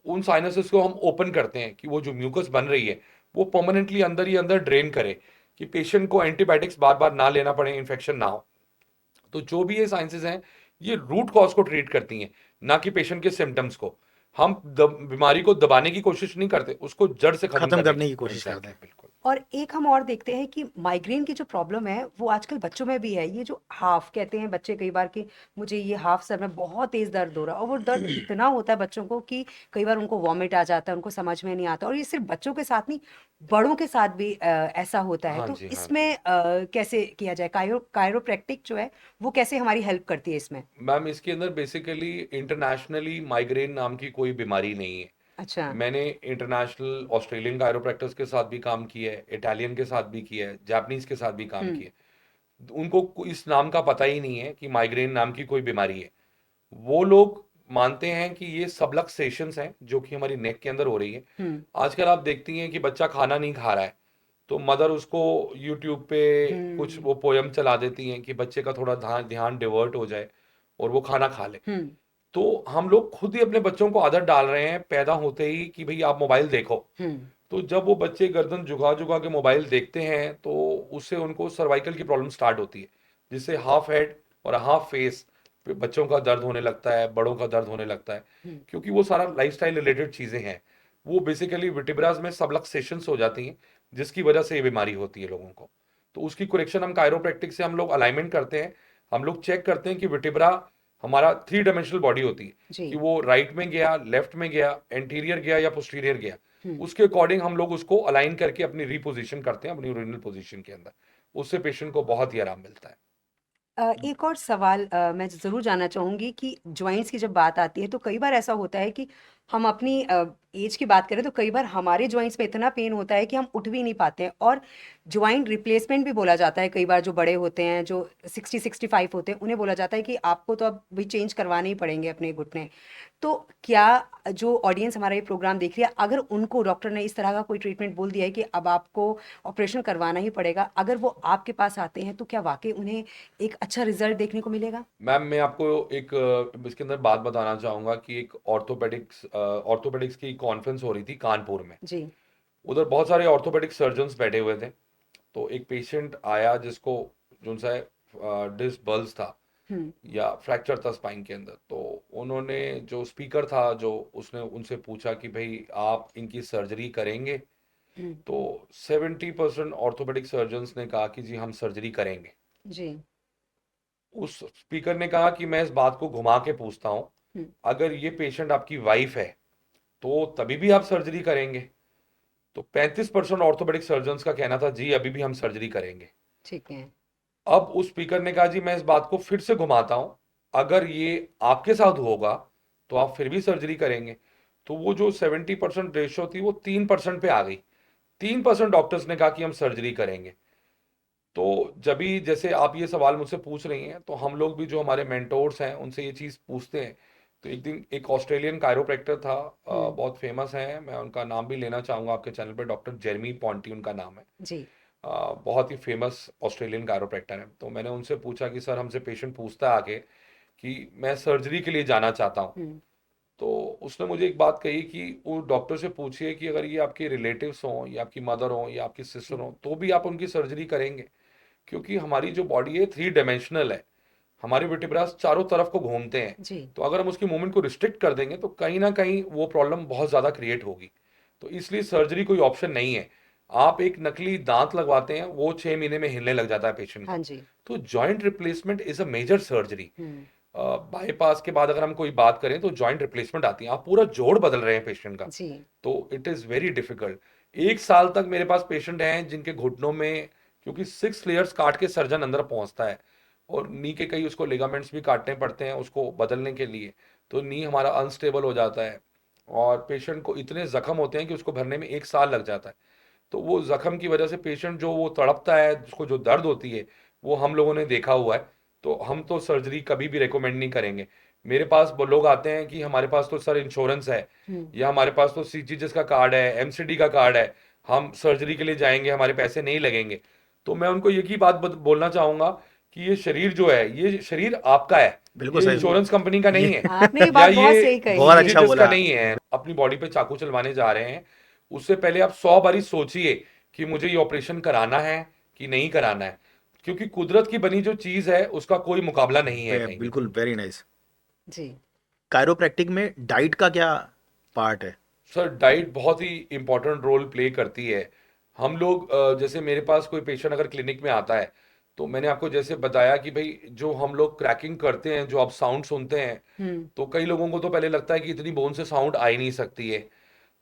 उन साइनसेस को हम ओपन करते हैं कि वो जो म्यूकस बन रही है वो परमानेंटली अंदर ही अंदर ड्रेन करे, कि पेशेंट को एंटीबायोटिक्स बार बार ना लेना पड़े, इन्फेक्शन ना हो। तो जो भी ये साइंसेस हैं, ये रूट कॉज को ट्रीट करती हैं, ना कि पेशेंट के सिम्टम्स को। हम बीमारी को दबाने की कोशिश नहीं करते, उसको जड़ से खत्म खत्म करने करने की कोशिश करते एग्जैक्टली, हैं। बिल्कुल। और एक हम और देखते हैं कि माइग्रेन की जो प्रॉब्लम है वो आजकल बच्चों में भी है। ये जो हाफ कहते हैं बच्चे कई बार कि मुझे ये हाफ सर में बहुत तेज दर्द हो रहा है, और वो दर्द इतना होता है बच्चों को कि कई बार उनको वॉमिट आ जाता है, उनको समझ में नहीं आता। और ये सिर्फ बच्चों के साथ नहीं, बड़ों के साथ भी ऐसा होता है। हाँ तो जी, हाँ जी। इसमें कैसे किया जाए? कायरोप्रैक्टिक जो है वो कैसे हमारी हेल्प करती है इसमें? मैम, इसके अंदर बेसिकली इंटरनेशनली माइग्रेन नाम की कोई बीमारी नहीं है। अच्छा। मैंने इंटरनेशनल ऑस्ट्रेलियन कायरोप्रैक्टर्स के साथ भी काम किया है, इटालियन के साथ भी किया है, जापानीज के साथ भी काम हम्म। किया है। उनको इस नाम का पता ही नहीं है कि माइग्रेन नाम की कोई बीमारी है। वो लोग मानते हैं कि ये सबलक्सेशंस हैं जो कि हमारी नेक के अंदर हो रही है। हम्म। आजकल आप देखती हैं कि बच्चा खाना नहीं खा रहा है, तो मदर उसको यूट्यूब पे कुछ हम्म। वो पोयम चला देती हैं कि बच्चे का थोड़ा ध्यान ध्यान डिवर्ट हो जाए और वो खाना खा ले। हम्म। तो हम लोग खुद ही अपने बच्चों को आदत डाल रहे हैं पैदा होते ही कि भाई आप मोबाइल देखो। हम्म। तो जब वो बच्चे गर्दन झुका झुका के मोबाइल देखते हैं तो उससे उनको सर्वाइकल की प्रॉब्लम स्टार्ट होती है, जिससे हाफ हेड और हाफ फेस पे बच्चों का दर्द होने लगता है, बड़ों का दर्द होने लगता है। हम्म। क्योंकि वो सारा लाइफस्टाइल रिलेटेड चीजें हैं। वो बेसिकली विटिब्रास में सबलक्सेशंस हो जाती हैं, जिसकी वजह से ये बीमारी होती है लोगों को। तो उसकी करेक्शन हम कायरोप्रैक्टिक से हम लोग अलाइनमेंट करते हैं। हम लोग चेक करते हैं कि विटिब्रा हमारा 3 डायमेंशनल बॉडी होती है, जी। कि वो राइट में गया, लेफ्ट में गया, एंटीरियर गया या पोस्टीरियर गया। हम्म। उसके अकॉर्डिंग हम लोग उसको अलाइन करके अपनी रिपोजिशन करते हैं अपनी ओरिजिनल पोजीशन के अंदर। उससे पेशेंट को बहुत ही आराम मिलता है। एक और सवाल मैं ज़रूर जानना चाहूँगी कि जॉइंट्स की जब बात आती है तो कई बार ऐसा होता है कि हम अपनी एज की बात करें तो कई बार हमारे जॉइंट्स में इतना पेन होता है कि हम उठ भी नहीं पाते हैं। और जॉइंट रिप्लेसमेंट भी बोला जाता है। कई बार जो बड़े होते हैं, जो 60-65 होते हैं, उन्हें बोला जाता है कि आपको तो अब भी चेंज करवाने ही पड़ेंगे अपने घुटने। तो क्या जो ऑडियंस हमारा ये प्रोग्राम देख रही है, अगर उनको डॉक्टर ने इस तरह का कोई ट्रीटमेंट बोल दिया है कि अब आपको ऑपरेशन करवाना ही पड़ेगा, अगर वो आपके पास आते हैं तो क्या वाकई उन्हें एक अच्छा रिजल्ट देखने को मिलेगा? मैम, मैं आपको एक इसके अंदर बात बताना चाहूंगा कि एक ऑर्थोपेडिक्स की कॉन्फ्रेंस हो रही थी कानपुर में। जी। उधर बहुत सारे ऑर्थोपेडिक सर्जन्स बैठे हुए थे। तो एक पेशेंट आया जिसको जो सा डिस्क बल्ज था हम्म। या फ्रैक्चर था स्पाइन के अंदर। तो उन्होंने, जो स्पीकर था, जो उसने उनसे पूछा कि भाई आप इनकी सर्जरी करेंगे? हम्म। तो 70% ऑर्थोपेडिक सर्जन्स ने कहा कि जी हम सर्जरी करेंगे। जी। उस स्पीकर ने कहा कि मैं इस बात को घुमा के पूछता हूँ, हम्म। अगर ये पेशेंट आपकी वाइफ है तो तभी भी आप सर्जरी करेंगे? तो 35% ऑर्थोपेडिक सर्जन्स का कहना था जी अभी भी हम सर्जरी करेंगे। ठीक है। अब उस स्पीकर ने कहा जी मैं इस बात को फिर से घुमाता हूं, अगर ये आपके साथ होगा तो आप फिर भी सर्जरी करेंगे? तो वो जो 70% रेशो थी वो 3% पे आ गई। 3% डॉक्टर्स ने कहा कि हम सर्जरी करेंगे। तो जब भी जैसे आप ये सवाल मुझसे पूछ रही हैं, तो हम लोग भी जो हमारे मेंटोर्स हैं उनसे ये चीज़ पूछते हैं। तो एक दिन एक ऑस्ट्रेलियन कायरोप्रैक्टर था, हम्म। बहुत फेमस है, मैं उनका नाम भी लेना चाहूँगा आपके चैनल पे, डॉक्टर जेरमी पॉन्टी उनका नाम है। जी। बहुत ही फेमस ऑस्ट्रेलियन कायरोप्रैक्टर है। तो मैंने उनसे पूछा कि सर, हमसे पेशेंट पूछता है आके कि मैं सर्जरी के लिए जाना चाहता हूँ। हम्म। तो उसने मुझे एक बात कही कि वो डॉक्टर से पूछिए कि अगर ये आपके रिलेटिव्स हों या आपकी मदर हों या आपकी सिस्टर हों तो भी आप उनकी सर्जरी करेंगे? क्योंकि हमारी जो बॉडी है 3 डायमेंशनल है, हमारे वर्टिब्रास चारों तरफ को घूमते हैं। जी। तो अगर हम उसकी मूवमेंट को रिस्ट्रिक्ट कर देंगे तो कहीं ना कहीं वो प्रॉब्लम बहुत ज़्यादा क्रिएट होगी। तो इसलिए सर्जरी कोई ऑप्शन नहीं है। आप एक नकली दांत लगवाते हैं, वो 6 महीने में हिलने लग जाता है पेशेंट हाँ का। जी। तो joint replacement is a major surgery. Hmm. Bypass के बाद अगर हम कोई बात करें तो जॉइंट रिप्लेसमेंट आती है, आप पूरा जोड़ बदल रहे हैं पेशेंट का। जी। तो इट इज़ वेरी डिफिकल्ट। 1 साल तक मेरे पास पेशेंट हैं जिनके घुटनों में, क्योंकि 6 लेयर्स काट के सर्जन अंदर पहुंचता है, और नी के कई उसको लिगामेंट्स भी काटने पड़ते हैं उसको बदलने के लिए। तो नी हमारा अनस्टेबल हो जाता है, और पेशेंट को इतने जख्म होते हैं कि उसको भरने में 1 साल लग जाता है। तो वो जख्म की वजह से पेशेंट जो वो तड़पता है, उसको जो दर्द होती है, वो हम लोगों ने देखा हुआ है। तो हम तो सर्जरी कभी भी रेकमेंड नहीं करेंगे। मेरे पास वो लोग आते हैं कि हमारे पास तो सर इंश्योरेंस है, हम्म। या हमारे पास तो सीजीएचएस का कार्ड है, एमसीडी का कार्ड है, हम सर्जरी के लिए जाएंगे, हमारे पैसे नहीं लगेंगे। तो मैं उनको एक ही बात बोलना चाहूंगा कि ये शरीर जो है, ये शरीर आपका है, बिल्कुल ये सही। इंश्योरेंस कंपनी का नहीं ये है, आपने ये या बात बहुत ये सही कही बहुत है। अच्छा सीजीएचएस का बोला। नहीं है। अपनी बॉडी पे चाकू चलवाने जा रहे हैं, उससे पहले आप 100 बारी सोचिए कि मुझे ये ऑपरेशन कराना है कि नहीं कराना है, क्योंकि कुदरत की बनी जो चीज है उसका कोई मुकाबला नहीं है कहीं भी। बिल्कुल, वेरी नाइस। जी। कायरोप्रैक्टिक में डाइट का क्या पार्ट है? सर डाइट बहुत ही इंपॉर्टेंट रोल प्ले करती है। हम लोग जैसे मेरे पास कोई पेशेंट अगर क्लिनिक में आता है, तो मैंने आपको जैसे बताया कि भाई जो हम लोग क्रैकिंग करते हैं, जो आप साउंड सुनते हैं, हम्म। तो कई लोगों को तो पहले लगता है कि इतनी बोन से साउंड आ ही नहीं सकती है।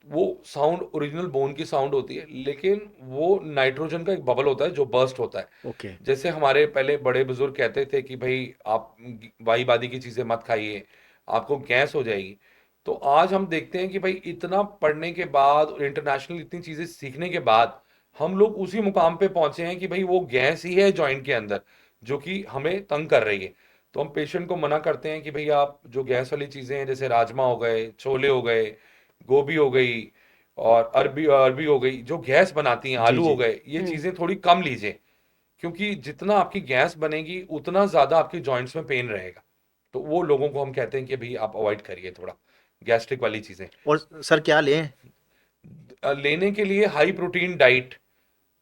वो साउंड ओरिजिनल बोन की साउंड होती है, लेकिन वो नाइट्रोजन का एक बबल होता है जो बर्स्ट होता है। ओके। जैसे हमारे पहले बड़े बुजुर्ग कहते थे कि भाई आप वाई बादी की चीज़ें मत खाइए, आपको गैस हो जाएगी। तो आज हम देखते हैं कि भाई इतना पढ़ने के बाद और इंटरनेशनल इतनी चीज़ें सीखने के बाद हम लोग उसी मुकाम पे पहुंचे हैं कि भाई वो गैस ही है जॉइंट के अंदर, जो कि हमें तंग कर रही है। तो हम पेशेंट को मना करते हैं कि भाई आप जो गैस वाली चीज़ें हैं, जैसे राजमा हो गए, छोले हो गए, गोभी हो गई, और अरबी अरबी हो गई, जो गैस बनाती हैं, जी आलू हो जी। गए, ये हम्म। चीज़ें थोड़ी कम लीजिए। क्योंकि जितना आपकी गैस बनेगी उतना ज़्यादा आपके जॉइंट्स में पेन रहेगा। तो वो लोगों को हम कहते हैं कि भाई आप अवॉइड करिए थोड़ा गैस्ट्रिक वाली चीज़ें। और सर क्या लें? लेने के लिए हाई प्रोटीन डाइट,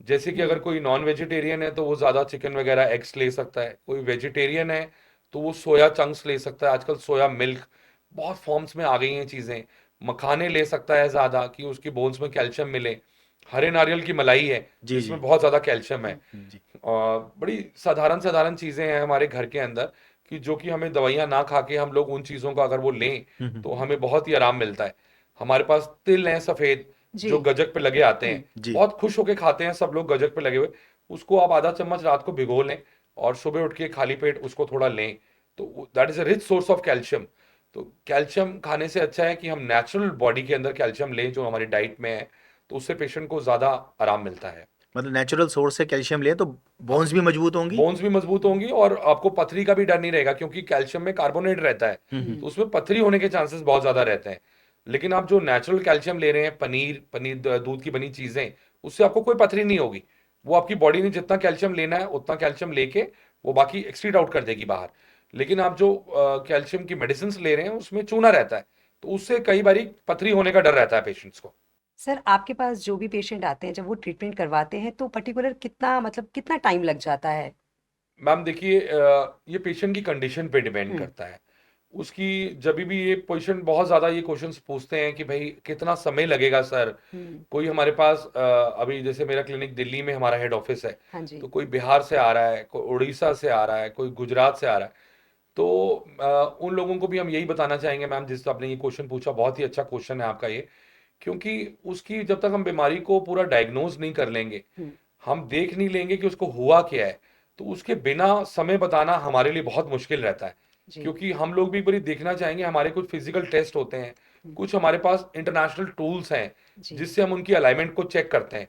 जैसे कि हम्म। अगर कोई नॉन वेजिटेरियन है तो वो ज़्यादा चिकन वगैरह एग्स ले सकता है, कोई वेजिटेरियन है तो वो सोया चंक्स ले सकता है। आजकल सोया मिल्क बहुत फॉर्म्स में आ गई हैं चीज़ें। मखाने ले सकता है ज़्यादा कि उसकी बोन्स में कैल्शियम मिले। हरे नारियल की मलाई है जी जी। जिसमें बहुत ज़्यादा कैल्शियम है। जी। और बड़ी साधारण साधारण चीज़ें हैं हमारे घर के अंदर, कि जो कि हमें दवाइयाँ ना खा के हम लोग उन चीज़ों का अगर वो लें तो हमें बहुत ही आराम मिलता है। हमारे पास तिल हैं सफ़ेद, जी। जो गजक पे लगे आते हैं, जी। बहुत खुश होके खाते हैं सब लोग गजक पे लगे हुए। उसको आप आधा चम्मच रात को भिगो लें, और सुबह उठ के खाली पेट उसको थोड़ा लें, तो that is a rich source of calcium. तो कैल्शियम खाने से अच्छा है कि हम नेचुरल बॉडी के अंदर कैल्शियम लें जो हमारी डाइट में है, तो उससे पेशेंट को ज़्यादा आराम मिलता है। मतलब नेचुरल सोर्स से कैल्शियम लें तो बोन्स भी मजबूत होंगी। बोन्स भी मजबूत होंगी, और आपको पथरी का भी डर नहीं रहेगा, क्योंकि कैल्शियम में कार्बोनेट रहता है, हम्म। तो उसमें पथरी होने के चांसेस बहुत ज्यादा रहते हैं। लेकिन आप जो नेचुरल कैल्शियम ले रहे हैं, पनीर पनीर दूध की बनी चीजें, उससे आपको कोई पथरी नहीं होगी। वो आपकी बॉडी ने जितना कैल्शियम लेना है उतना कैल्शियम लेके वो बाकी एक्सक्रीट आउट कर देगी बाहर। लेकिन आप जो कैल्शियम की मेडिसिन ले रहे हैं उसमें चूना रहता है, तो उससे कई बारी पथरी होने का डर रहता है पेशेंट्स को। सर आपके पास जो भी पेशेंट आते हैं जब वो ट्रीटमेंट करवाते हैं तो पर्टिकुलर कितना मतलब कितना टाइम लग जाता है? मैम देखिए, ये पेशेंट की कंडीशन पे डिपेंड हम्म। करता है। उसकी जब भी ये पेशेंट बहुत ज़्यादा ये क्वेश्चंस पूछते हैं कि भाई कितना समय लगेगा सर। हम्म। कोई हमारे पास अभी जैसे मेरा क्लिनिक दिल्ली में हमारा हेड ऑफिस है, हाँ जी। तो कोई बिहार से आ रहा है, कोई उड़ीसा से आ रहा है, कोई गुजरात से आ रहा है। तो उन लोगों को भी हम यही बताना चाहेंगे मैम, जिस आपने ये क्वेश्चन पूछा, बहुत ही अच्छा क्वेश्चन है आपका ये। क्योंकि उसकी जब तक हम बीमारी को पूरा डायग्नोज नहीं कर लेंगे, हम्म। हम देख नहीं लेंगे कि उसको हुआ क्या है, तो उसके बिना समय बताना हमारे लिए बहुत मुश्किल रहता है। जी। क्योंकि हम लोग भी एक बारी देखना चाहेंगे, हमारे कुछ फिजिकल टेस्ट होते हैं, हम्म। कुछ हमारे पास इंटरनेशनल टूल्स हैं जी। जिससे हम उनकी अलाइनमेंट को चेक करते हैं।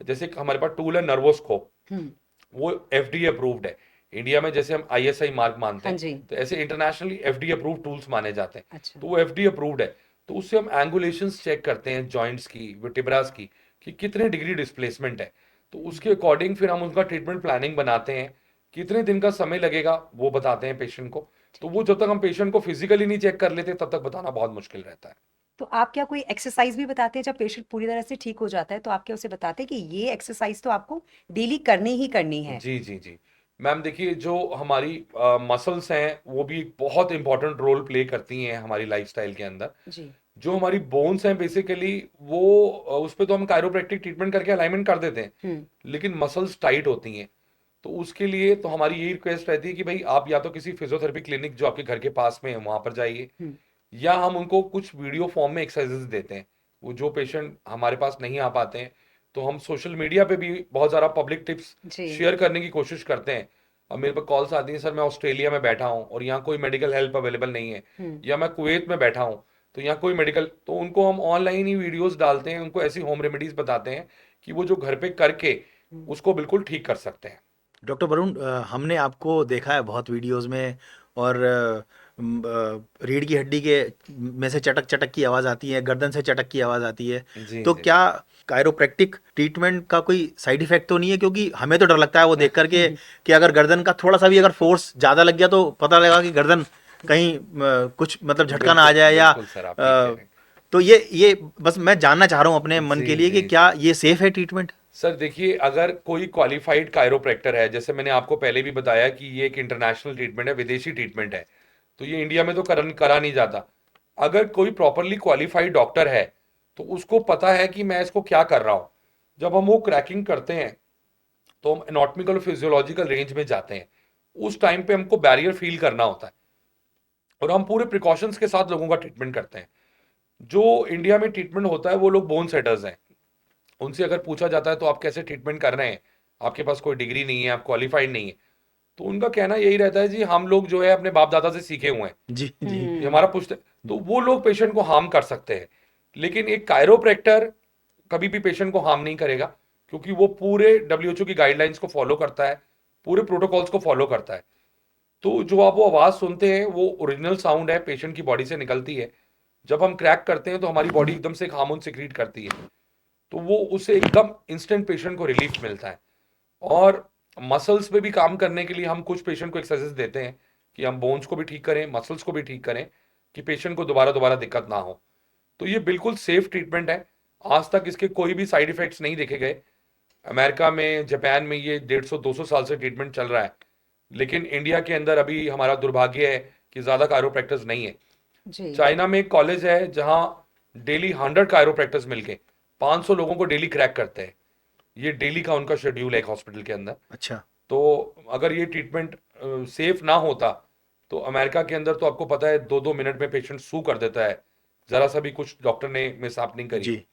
जैसे कि हमारे पास टूल है नर्वोस्कोप, हम्म। वो एफडीए अप्रूव्ड है। इंडिया में जैसे हम आईएसआई मार्क मानते हाँ हैं, जी। तो ऐसे इंटरनेशनली एफडीए अप्रूव्ड टूल्स माने जाते हैं। अच्छा। तो वो एफडीए अप्रूव्ड है। तो उससे हम एंगुलेशंस चेक करते हैं जॉइंट्स की, वर्टिब्रास की, कि कितने डिग्री डिस्प्लेसमेंट है। तो उसके अकॉर्डिंग फिर हम उनका ट्रीटमेंट प्लानिंग बनाते हैं। कितने दिन का समय लगेगा वो बताते हैं पेशेंट को। तो वो जब तक हम पेशेंट को फिजिकली नहीं चेक कर लेते तब तक बताना बहुत मुश्किल रहता है। तो आप क्या कोई एक्सरसाइज भी बताते हैं जब पेशेंट पूरी तरह से ठीक हो जाता है, तो आप क्या उसे बताते हैं कि ये एक्सरसाइज तो आपको डेली करनी ही करनी है? जी जी जी। मैम देखिए, जो हमारी मसल्स हैं वो भी एक बहुत इंपॉर्टेंट रोल प्ले करती हैं हमारी लाइफस्टाइल के अंदर। जी। जो हमारी बोन्स हैं बेसिकली वो उस पे तो हम कायरोप्रैक्टिक ट्रीटमेंट करके अलाइनमेंट कर देते हैं, लेकिन मसल्स टाइट होती हैं। तो उसके लिए तो हमारी यही रिक्वेस्ट रहती है कि भाई आप या तो किसी फिजियोथेरेपी क्लिनिक जो आपके घर के पास में है वहां पर जाइए, या हम उनको कुछ वीडियो फॉर्म में एक्सरसाइजेस देते हैं। वो जो पेशेंट हमारे पास नहीं आ पाते हैं तो हम सोशल मीडिया पे भी बहुत ज़्यादा पब्लिक टिप्स जी। शेयर करने की कोशिश करते हैं। अब मेरे पास कॉल्स आती हैं, सर मैं ऑस्ट्रेलिया में बैठा हूँ और यहाँ कोई मेडिकल हेल्प अवेलेबल नहीं है, या मैं कुवैत में बैठा हूँ तो यहाँ कोई मेडिकल, तो उनको हम ऑनलाइन ही वीडियोस डालते हैं, उनको ऐसी होम रेमेडीज बताते हैं कि वो जो घर पे करके उसको बिल्कुल ठीक कर सकते हैं। डॉक्टर वरुण, हमने आपको देखा है बहुत वीडियोस में, और रीढ़ की हड्डी के में से चटक चटक की आवाज़ आती है, गर्दन से चटक की आवाज़ आती है। जी तो जी। क्या कायरोप्रैक्टिक ट्रीटमेंट का कोई साइड इफेक्ट तो नहीं है? क्योंकि हमें तो डर लगता है वो देख करके कि अगर गर्दन का थोड़ा सा भी अगर फोर्स ज़्यादा लग गया तो पता लगा कि गर्दन कहीं कुछ मतलब झटका ना आ बिल्कुल जाए, या बिल्कुल सर, आप ठीक कह रहे हैं। तो ये बस मैं जानना चाह रहा हूँ अपने मन जी के लिए कि जी क्या जी। ये सेफ है ट्रीटमेंट? सर देखिए, अगर कोई क्वालिफाइड कायरोप्रैक्टर है, जैसे मैंने आपको पहले भी बताया कि ये एक इंटरनेशनल ट्रीटमेंट है, विदेशी ट्रीटमेंट है, तो ये इंडिया में तो करा नहीं जाता। अगर कोई प्रॉपरली क्वालिफाइड डॉक्टर है तो उसको पता है कि मैं इसको क्या कर रहा हूँ। जब हम वो क्रैकिंग करते हैं तो हम एनाटॉमिकल और फिजियोलॉजिकल रेंज में जाते हैं। उस टाइम पे हमको बैरियर फील करना होता है और हम पूरे प्रिकॉशंस के साथ लोगों का ट्रीटमेंट करते हैं। जो इंडिया में ट्रीटमेंट होता है वो लोग बोन सेटर्स हैं। उनसे अगर पूछा जाता है तो आप कैसे ट्रीटमेंट कर रहे हैं, आपके पास कोई डिग्री नहीं है, आप क्वालिफाइड नहीं है, तो उनका कहना यही रहता है जी हम लोग जो है अपने बाप दादा से सीखे हुए हैं, जी जी। ये हमारा पुश्त। तो वो लोग पेशेंट को हार्म कर सकते हैं, लेकिन एक कायरोप्रैक्टर कभी भी पेशेंट को हार्म नहीं करेगा, क्योंकि वो पूरे डब्ल्यूएचओ की गाइडलाइंस को फॉलो करता है, पूरे प्रोटोकॉल्स को फॉलो करता है। तो जो आप वो आवाज़ सुनते हैं वो ओरिजिनल साउंड है, पेशेंट की बॉडी से निकलती है। जब हम क्रैक करते हैं तो हमारी बॉडी एकदम से एक हार्मोन सिक्रीट करती है, तो वो उससे एकदम इंस्टेंट पेशेंट को रिलीफ मिलता है। और मसल्स पे भी काम करने के लिए हम कुछ पेशेंट को एक्सरसाइज देते हैं कि हम बोन्स को भी ठीक करें, मसल्स को भी ठीक करें, कि पेशेंट को दोबारा दोबारा दिक्कत ना हो। तो ये बिल्कुल सेफ ट्रीटमेंट है। आज तक इसके कोई भी साइड इफेक्ट्स नहीं देखे गए। अमेरिका में, जापान में ये 150-200 साल से ट्रीटमेंट चल रहा है, लेकिन इंडिया के अंदर अभी हमारा दुर्भाग्य है कि ज़्यादा कायरोप्रैक्टर्स नहीं है। जी। चाइना में एक कॉलेज है जहाँ डेली 100 कायरोप्रैक्टर्स मिलके 500 लोगों को डेली क्रैक करते हैं। ये डेली का उनका शेड्यूल है एक हॉस्पिटल के अंदर। अच्छा। तो अगर ये ट्रीटमेंट सेफ ना होता तो अमेरिका के अंदर तो आपको पता है 2-2 मिनट में पेशेंट सू कर देता है, ज़रा सा भी कुछ डॉक्टर ने मिसहैपनिंग नहीं करी। जी।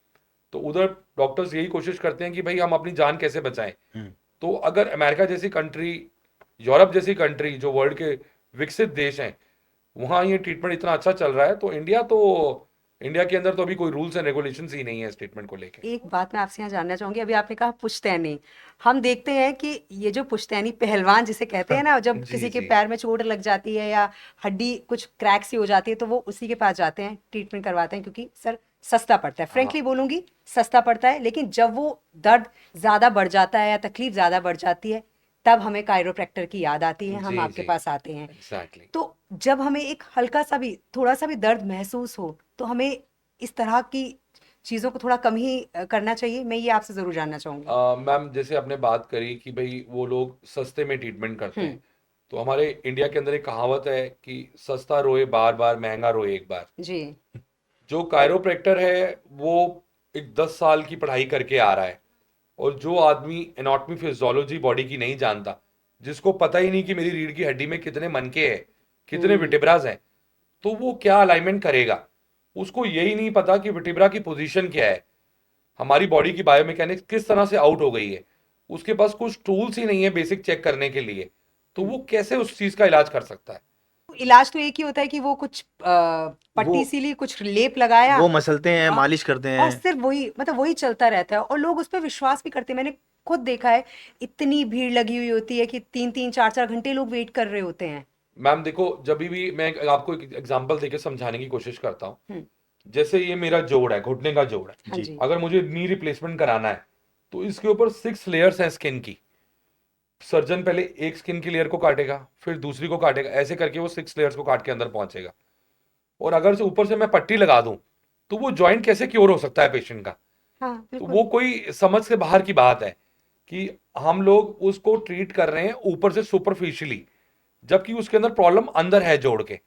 तो उधर डॉक्टर्स यही कोशिश करते हैं कि भाई हम अपनी जान कैसे बचाएं। हम्म। तो अगर अमेरिका जैसी कंट्री, यूरोप जैसी कंट्री जो वर्ल्ड के विकसित देश हैं, वहाँ ये ट्रीटमेंट इतना अच्छा चल रहा है, तो इंडिया के अंदर तो अभी कोई रूल्स एंड रेगुलेशंस ही नहीं है इस ट्रीटमेंट को लेके। एक बात मैं आपसे यहाँ जानना चाहूंगी, अभी आपने कहा पुश्तैनी। हम देखते हैं कि ये जो पुश्तैनी पहलवान जिसे कहते हैं ना, जब जी किसी के जी पैर में चोट लग जाती है या हड्डी कुछ क्रैक सी हो जाती है तो वो उसी के पास जाते हैं, ट्रीटमेंट करवाते हैं, क्योंकि सर सस्ता पड़ता है। हाँ। फ्रेंकली बोलूंगी, सस्ता पड़ता है। लेकिन जब वो दर्द ज्यादा बढ़ जाता है या तकलीफ ज्यादा बढ़ जाती है, तब हमें कायरोप्रैक्टर की याद आती है, हम जी आपके जी। पास आते हैं। एग्जैक्टली। तो जब हमें एक हल्का सा भी, थोड़ा सा भी दर्ड महसूस हो, तो हमें इस तरह की चीज़ों को थोड़ा कम ही करना चाहिए। मैं ये आपसे ज़रूर जानना चाहूँगी। मैम जैसे आपने बात करी कि भाई वो लोग सस्ते में ट्रीटमेंट करते हुँ, हैं, तो हमारे इंडिया के अंदर एक कहावत है कि सस्ता रोए बार बार, महंगा रोए एक बार। जी। जो कायरोप्रैक्टर है वो एक 10 साल की पढ़ाई करके आ रहा है, और जो आदमी एनाटॉमी फिजियोलॉजी बॉडी की नहीं जानता, जिसको पता ही नहीं कि मेरी रीढ़ की हड्डी में कितने मनके हैं, कितने हुँ, विटेब्राज हैं, तो वो क्या अलाइनमेंट करेगा। उसको यही नहीं पता कि विटेब्रा की पोजीशन क्या है, हमारी बॉडी की बायोमैकेनिक्स किस तरह से आउट हो गई है। उसके पास कुछ टूल्स ही नहीं है बेसिक चेक करने के लिए, तो हुँ। वो कैसे उस चीज का इलाज कर सकता है। इलाज तो एक ही होता है कि वो कुछ वो पट्टी सी ली, कुछ लेप लगाया, वो मसलते हैं, अ, मालिश करते और हैं। सिर्फ वही, मतलब वही चलता रहता है और लोग उस पे विश्वास भी करते हैं। मैंने खुद देखा है, इतनी भीड़ लगी हुई होती है कि 3-3, 4-4 घंटे लोग वेट कर रहे होते हैं। मैम देखो, जब भी मैं आपको एक एग्जांपल देके समझाने की कोशिश करता हूँ। हुँ, जैसे ये मेरा जोड़ है, घुटने का जोड़ है। हाँ जी। जी। अगर मुझे नी रिप्लेसमेंट कराना है तो इसके ऊपर 6 लेयर्स हैं स्किन की। सर्जन पहले एक स्किन की लेयर को काटेगा, फिर दूसरी को काटेगा, ऐसे करके वो 6 लेयर्स को काट के अंदर पहुंचेगा। और अगर से ऊपर से मैं पट्टी लगा दूं तो वो जॉइंट कैसे क्योर हो सकता है पेशेंट का? हाँ तो बिल्कुल। वो कोई समझ से बाहर की बात है कि हम लोग उसको ट्रीट कर रहे हैं ऊपर से सुपरफिशियली, जबकि उसके अंदर प्रॉब्लम अंदर है जोड़ के।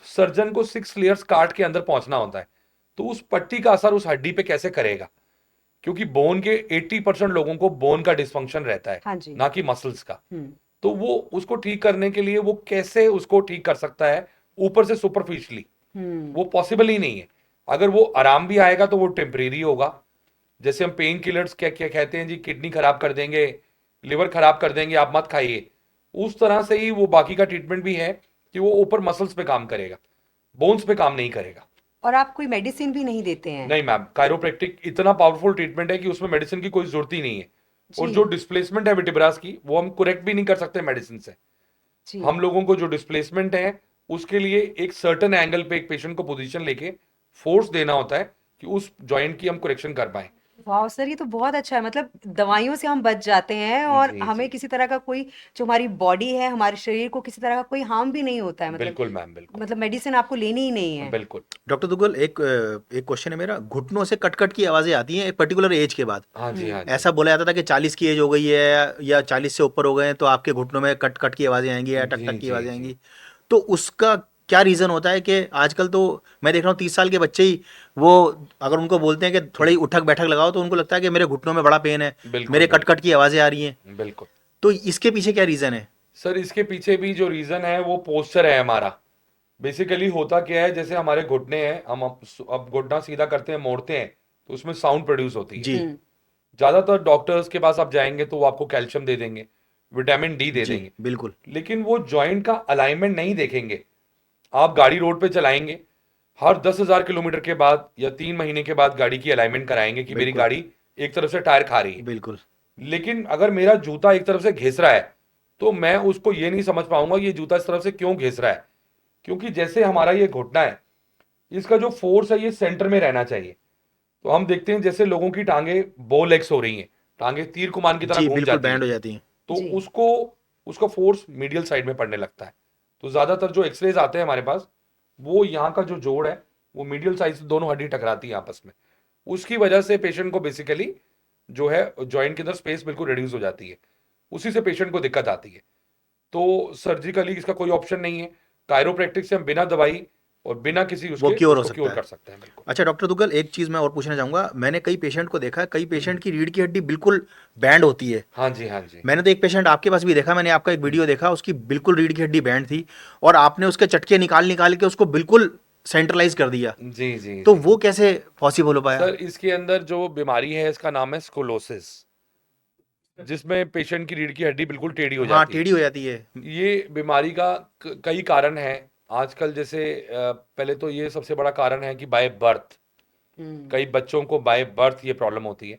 सर्जन को 6 लेयर्स काट के अंदर पहुंचना होता है, तो उस पट्टी का असर उस हड्डी पे कैसे करेगा? क्योंकि बोन के 80% लोगों को बोन का डिस्फंक्शन रहता है, हाँ जी। ना कि मसल्स का। हम्म। तो वो उसको ठीक करने के लिए वो कैसे उसको ठीक कर सकता है ऊपर से सुपरफिशियली? हम्म। वो पॉसिबल ही नहीं है। अगर वो आराम भी आएगा तो वो टेम्परेरी होगा। जैसे हम पेन किलर्स क्या क्या कहते हैं जी, किडनी खराब कर देंगे, लिवर खराब कर देंगे, आप मत खाइए। उस तरह से ही वो बाकी का ट्रीटमेंट भी है कि वो ऊपर मसल्स पे काम करेगा, बोन्स पे काम नहीं करेगा। और आप कोई मेडिसिन भी नहीं देते हैं? नहीं मैम, कायरोप्रैक्टिक इतना पावरफुल ट्रीटमेंट है कि उसमें मेडिसिन की कोई जरूरत ही नहीं है। और जो जी। डिस्प्लेसमेंट है विटिब्रास की, वो हम करेक्ट भी नहीं कर सकते मेडिसिन से। जी। हम लोगों को जो डिस्प्लेसमेंट है उसके लिए एक सर्टेन एंगल पे एक पेशेंट को पोजीशन लेके फोर्स देना होता है कि उस जॉइंट की हम करेक्शन कर पाए। वाह सर, ये तो बहुत अच्छा है। मतलब दवाइयों से हम बच जाते हैं और जी हमें जी, किसी तरह का कोई, जो हमारी बॉडी है, हमारे शरीर को किसी तरह का कोई हार्म भी नहीं होता है। मतलब बिल्कुल मैम, बिल्कुल मेडिसिन आपको लेनी ही नहीं है। बिल्कुल। डॉक्टर दुग्गल, एक क्वेश्चन है मेरा। घुटनों से कट कट की आवाजें आती हैं एक पर्टिकुलर एज के बाद। हाँ जी, हम्म। हाँ जी। ऐसा बोला जाता था कि 40 की एज हो गई है या 40 से ऊपर हो गए हैं तो आपके घुटनों में कट कट की आवाजें आएंगी या टक जी टक की जी आवाजें जी, आएंगी। तो उसका क्या रीजन होता है कि आजकल तो मैं देख रहा हूँ 30 साल के बच्चे ही, वो अगर उनको बोलते हैं कि थोड़ी उठक बैठक लगाओ तो उनको लगता है कि मेरे घुटनों में बड़ा पेन है, बिल्कुल मेरे कट बिल्कुल कट की आवाजें आ रही हैं। बिल्कुल। तो इसके पीछे क्या रीजन है? सर इसके पीछे भी जो रीजन है वो पोस्चर है हमारा। बेसिकली होता क्या है, जैसे हमारे घुटने हैं, हम अब घुटना सीधा करते हैं, मोड़ते हैं, तो उसमें साउंड प्रोड्यूस होती है। जी। हम्म। ज्यादातर डॉक्टर्स के पास आप जाएंगे तो वो आपको कैल्शियम दे देंगे, विटामिन डी दे जी देंगे, बिल्कुल। लेकिन वो जॉइंट का अलाइनमेंट नहीं देखेंगे। आप गाड़ी रोड पे चलाएंगे, हर 10,000 किलोमीटर के बाद या 3 महीने के बाद गाड़ी की अलाइनमेंट कराएंगे कि मेरी बिल्कुल। गाड़ी एक तरफ से टायर खा रही है। बिल्कुल। लेकिन अगर मेरा जूता एक तरफ से घिस रहा है, तो मैं उसको ये नहीं समझ पाऊंगा ये जूता इस तरफ से क्यों घिस रहा है। क्योंकि जैसे हमारा ये घुटना है, इसका जो फोर्स है ये सेंटर में रहना चाहिए। तो हम देखते हैं जैसे लोगों की टांगे बो लेग्स हो रही हैं, टांगे तीर कमान की तरह जी घूम बिल्कुल जाती बैंड हैं, हो जाती हैं। तो जी। उसको उसका फोर्स मीडियल साइड में पड़ने लगता है। तो ज्यादातर जो एक्सरेज आते हैं हमारे पास, वो यहाँ का जो जोड़ है वो मीडियल साइड से दोनों हड्डी टकराती है आपस में। उसकी वजह से पेशेंट को बेसिकली जो है जॉइंट के अंदर स्पेस बिल्कुल रिड्यूस हो जाती है, उसी से पेशेंट को दिक्कत आती है। तो सर्जिकली इसका कोई ऑप्शन नहीं है। कायरोप्रैक्टिक से हम बिना दवाई और बिना किसी वो उसके क्योर हो उसको सकता क्योर है। कर सकते हैं, बिल्कुल। अच्छा डॉक्टर दुग्गल, एक चीज़ मैं और पूछना चाहूँगा। मैंने कई पेशेंट को देखा है, कई पेशेंट की रीढ़ की हड्डी बिल्कुल बैंड होती है। हाँ जी, हाँ जी। मैंने तो एक पेशेंट आपके पास भी देखा, मैंने आपका एक वीडियो देखा, उसकी बिल्कुल रीढ़ की हड्डी बैंड थी और आपने उसके चटके निकाल निकाल के उसको बिल्कुल सेंट्रलाइज कर दिया। जी जी तो जी। वो कैसे पॉसिबल हो पाया? सर इसके अंदर जो बीमारी है इसका नाम है स्कोलोसिस, जिसमें पेशेंट की रीढ़ की हड्डी बिल्कुल टेढ़ी हो हाँ जाती है। टेढ़ी हो जाती है। ये बीमारी का कई कारण है आजकल। जैसे पहले तो ये सबसे बड़ा कारण है कि बाय बर्थ हम्म। कई बच्चों को बाय बर्थ ये प्रॉब्लम होती है,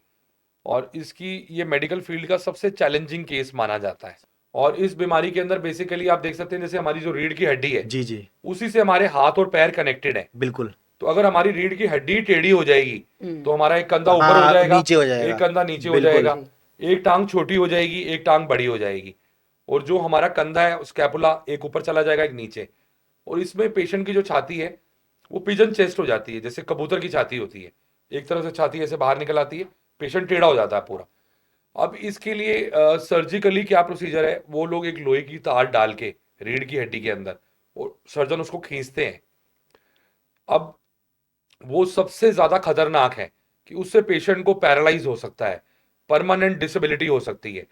और इसकी ये मेडिकल फील्ड का सबसे चैलेंजिंग केस माना जाता है। और इस बीमारी के अंदर बेसिकली आप देख सकते हैं जैसे हमारी जो रीढ़ की हड्डी है, जी जी उसी से हमारे हाथ और पैर कनेक्टेड है। बिल्कुल। तो अगर हमारी रीढ़ की हड्डी टेढ़ी हो जाएगी, हम्म। तो हमारा एक कंधा ऊपर हो हाँ जाएगा, नीचे हो एक जाएगा। कंधा नीचे हो बिल्कुल। जाएगा, जी। एक टांग छोटी हो जाएगी, एक टांग बड़ी हो जाएगी, और जो हमारा कंधा है स्कैपुला एक ऊपर चला जाएगा एक नीचे। और इसमें पेशेंट की जो छाती है वो पिजन चेस्ट हो जाती है, जैसे कबूतर की छाती होती है, एक तरफ से छाती ऐसे बाहर निकल आती है, पेशेंट टेढ़ा हो जाता है पूरा। अब इसके लिए सर्जिकली क्या प्रोसीजर है, वो लोग एक लोहे की तार डाल के रीढ़ की हड्डी के अंदर, और सर्जन उसको खींचते हैं। अब वो सबसे ज्यादा खतरनाक है कि उससे पेशेंट को पैरालाइज हो सकता है, परमानेंट डिसेबिलिटी हो सकती है।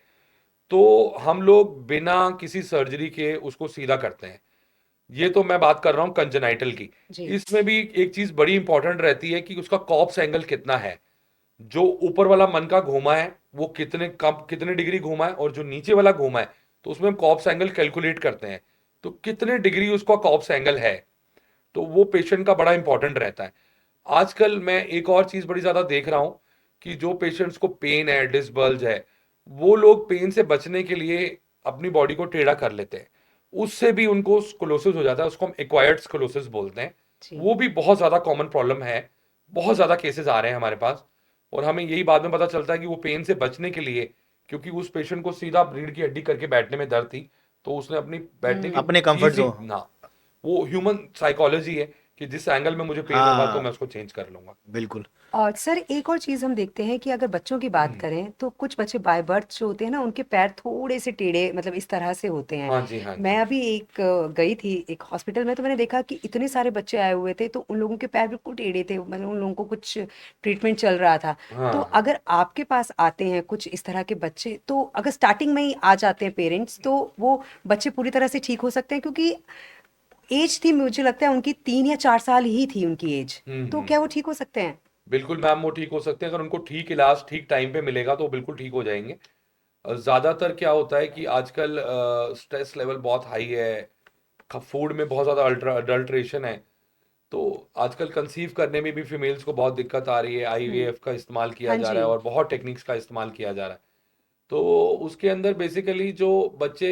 तो हम लोग बिना किसी सर्जरी के उसको सीधा करते हैं। ये तो मैं बात कर रहा हूं कंजेनाइटल की। जी। इसमें भी एक चीज बड़ी इंपॉर्टेंट रहती है कि उसका कॉप्स एंगल कितना है। जो ऊपर वाला मन का घूमा है वो कितने कम कितने डिग्री घूमा है, और जो नीचे वाला घूमा है तो उसमें हम कॉप्स एंगल कैलकुलेट करते हैं। तो कितने डिग्री उसका कॉप्स एंगल है, तो वो पेशेंट का बड़ा इंपॉर्टेंट रहता है। आजकल मैं एक और चीज बड़ी ज्यादा देख रहा हूं कि जो पेशेंट्स को पेन है, डिस्बल्ज है, वो लोग पेन से बचने के लिए अपनी बॉडी को टेढ़ा कर लेते हैं, उससे भी उनको स्क्लोसिस हो जाता है। उसको हम एक्वायर्ड स्क्लोसिस बोलते हैं। जी। वो भी बहुत ज्यादा कॉमन प्रॉब्लम है, बहुत ज्यादा केसेस आ रहे हैं हमारे पास। और हमें यही बाद में पता चलता है कि वो पेन से बचने के लिए, क्योंकि उस पेशेंट को सीधा रीढ़ की हड्डी करके बैठने में दर्द थी, तो उसने अपनी बैठने की अपने कंफर्ट इजी जोन। ना, वो ह्यूमन साइकोलॉजी है कि जिस एंगल में मुझे पेन होगा तो हाँ मैं उसको चेंज कर लूंगा। बिल्कुल। और सर एक और चीज़ हम देखते हैं कि अगर बच्चों की बात करें तो कुछ बच्चे बाय बर्थ जो होते हैं ना उनके पैर थोड़े से टेढ़े मतलब इस तरह से होते हैं। हाँ जी, हाँ मैं जी। अभी गई थी एक हॉस्पिटल में तो मैंने देखा कि इतने सारे बच्चे आए हुए थे तो उन लोगों के पैर बिल्कुल टेढ़े थे मतलब उन लोगों को कुछ ट्रीटमेंट चल रहा था। हाँ तो हाँ। अगर आपके पास आते हैं कुछ इस तरह के बच्चे तो अगर स्टार्टिंग में ही आ जाते हैं पेरेंट्स तो वो बच्चे पूरी तरह से ठीक हो सकते हैं क्योंकि एज थी मुझे लगता है उनकी 3 या 4 साल ही थी उनकी एज। तो क्या वो हम्म। ठीक हो सकते हैं? बिल्कुल मैम, वो ठीक हो सकते हैं अगर उनको ठीक इलाज ठीक टाइम पे मिलेगा तो वो बिल्कुल ठीक हो जाएंगे। ज्यादातर क्या होता है कि आजकल स्ट्रेस लेवल बहुत हाई है, फूड में बहुत ज्यादा अडल्ट्रेशन है, तो आजकल कंसीव करने में भी फीमेल्स को बहुत दिक्कत आ रही है, हम्म। आईवीएफ का इस्तेमाल किया हाँ जा जी। रहा है और बहुत टेक्निक्स का इस्तेमाल किया जा रहा है। तो उसके अंदर बेसिकली जो बच्चे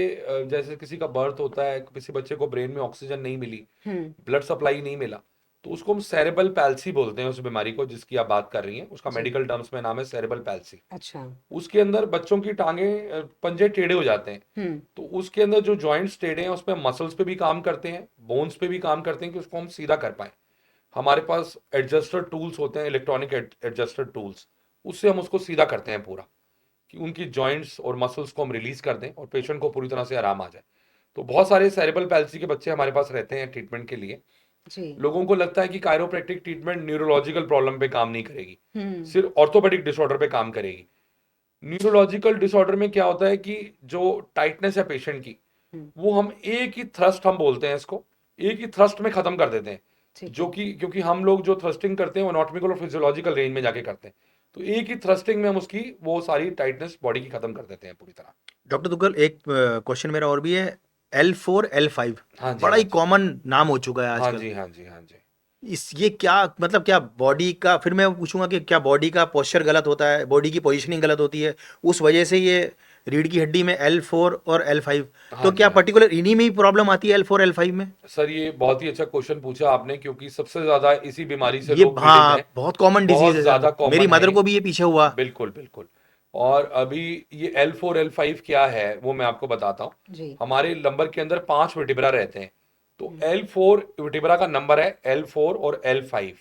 जैसे किसी का बर्थ होता है, किसी बच्चे को ब्रेन में ऑक्सीजन नहीं मिली, हम्म। ब्लड सप्लाई नहीं मिला, तो उसको हम सेरेबल पैल्सी बोलते हैं। उस बीमारी को जिसकी आप बात कर रही हैं उसका जी। मेडिकल टर्म्स में नाम है सेरेबल पैल्सी। अच्छा। उसके अंदर बच्चों की टांगे पंजे टेढ़े हो जाते हैं। हम्म। तो उसके अंदर जो जॉइंट्स टेढ़े हैं उसमें मसल्स पे भी काम करते हैं, बोन्स पे भी काम करते हैं कि उसको हम सीधा कर पाए। हमारे पास एडजस्टर टूल्स होते हैं, इलेक्ट्रॉनिक एडजस्टर टूल्स, उससे हम उसको सीधा करते हैं पूरा, कि उनकी जॉइंट्स और मसल्स को हम रिलीज कर दें और पेशेंट को पूरी तरह से आराम आ जाए। तो बहुत सारे सेरेबल पैल्सी के बच्चे हमारे पास रहते हैं ट्रीटमेंट के लिए। जी। लोगों को लगता है कि कायरोप्रैक्टिक ट्रीटमेंट न्यूरोलॉजिकल प्रॉब्लम पे काम नहीं करेगी, हम्म। सिर्फ ऑर्थोपेडिक डिसऑर्डर पे काम करेगी। न्यूरोलॉजिकल डिसऑर्डर में क्या होता है कि जो टाइटनेस है पेशेंट की, हम्म। वो हम एक ही थ्रस्ट, हम बोलते हैं इसको, एक ही थ्रस्ट में खत्म कर देते हैं। ठीक जो है। कि क्योंकि हम लोग जो थ्रस्टिंग करते हैं वो एनाटॉमिकल और फिजियोलॉजिकल रेंज में जाके करते हैं, तो एक ही थ्रस्टिंग में हम उसकी वो सारी टाइटनेस बॉडी की खत्म कर देते हैं पूरी तरह। डॉक्टर तुगल एक क्वेश्चन मेरा और भी है। L4 L5 हाँ जी, बड़ा हाँ ही जी। कॉमन नाम हो चुका है हाँ आजकल। जी, हाँ जी, हाँ जी। इस ये क्या मतलब क्या बॉडी का, फिर मैं पूछूंगा कि क्या बॉडी का पोस्चर गलत होता है, बॉडी की पोजीशनिंग गलत होती है, उस वजह से ये रीढ़ की हड्डी में L4 और L5, हाँ तो जी, क्या हाँ जी। पर्टिकुलर इन्हीं में ही प्रॉब्लम आती है L4 L5 में? सर ये बहुत ही अच्छा क्वेश्चन पूछा आपने, क्योंकि सबसे ज्यादा इसी बीमारी से ये लोग पीड़ित हाँ हैं। बहुत कॉमन डिजीज बहुत है सर, ज्यादा मेरी कॉमन है। मदर को भी ये पीछे हुआ। बिल्कुल बिल्कुल। और अभी ये L4 L5 क्या है वो मैं आपको बताता हूँ। जी। हमारे नंबर के अंदर 5 वर्टिब्रा रहते हैं। तो हम्म। L4 वर्टिब्रा का नंबर है, L4 और L5।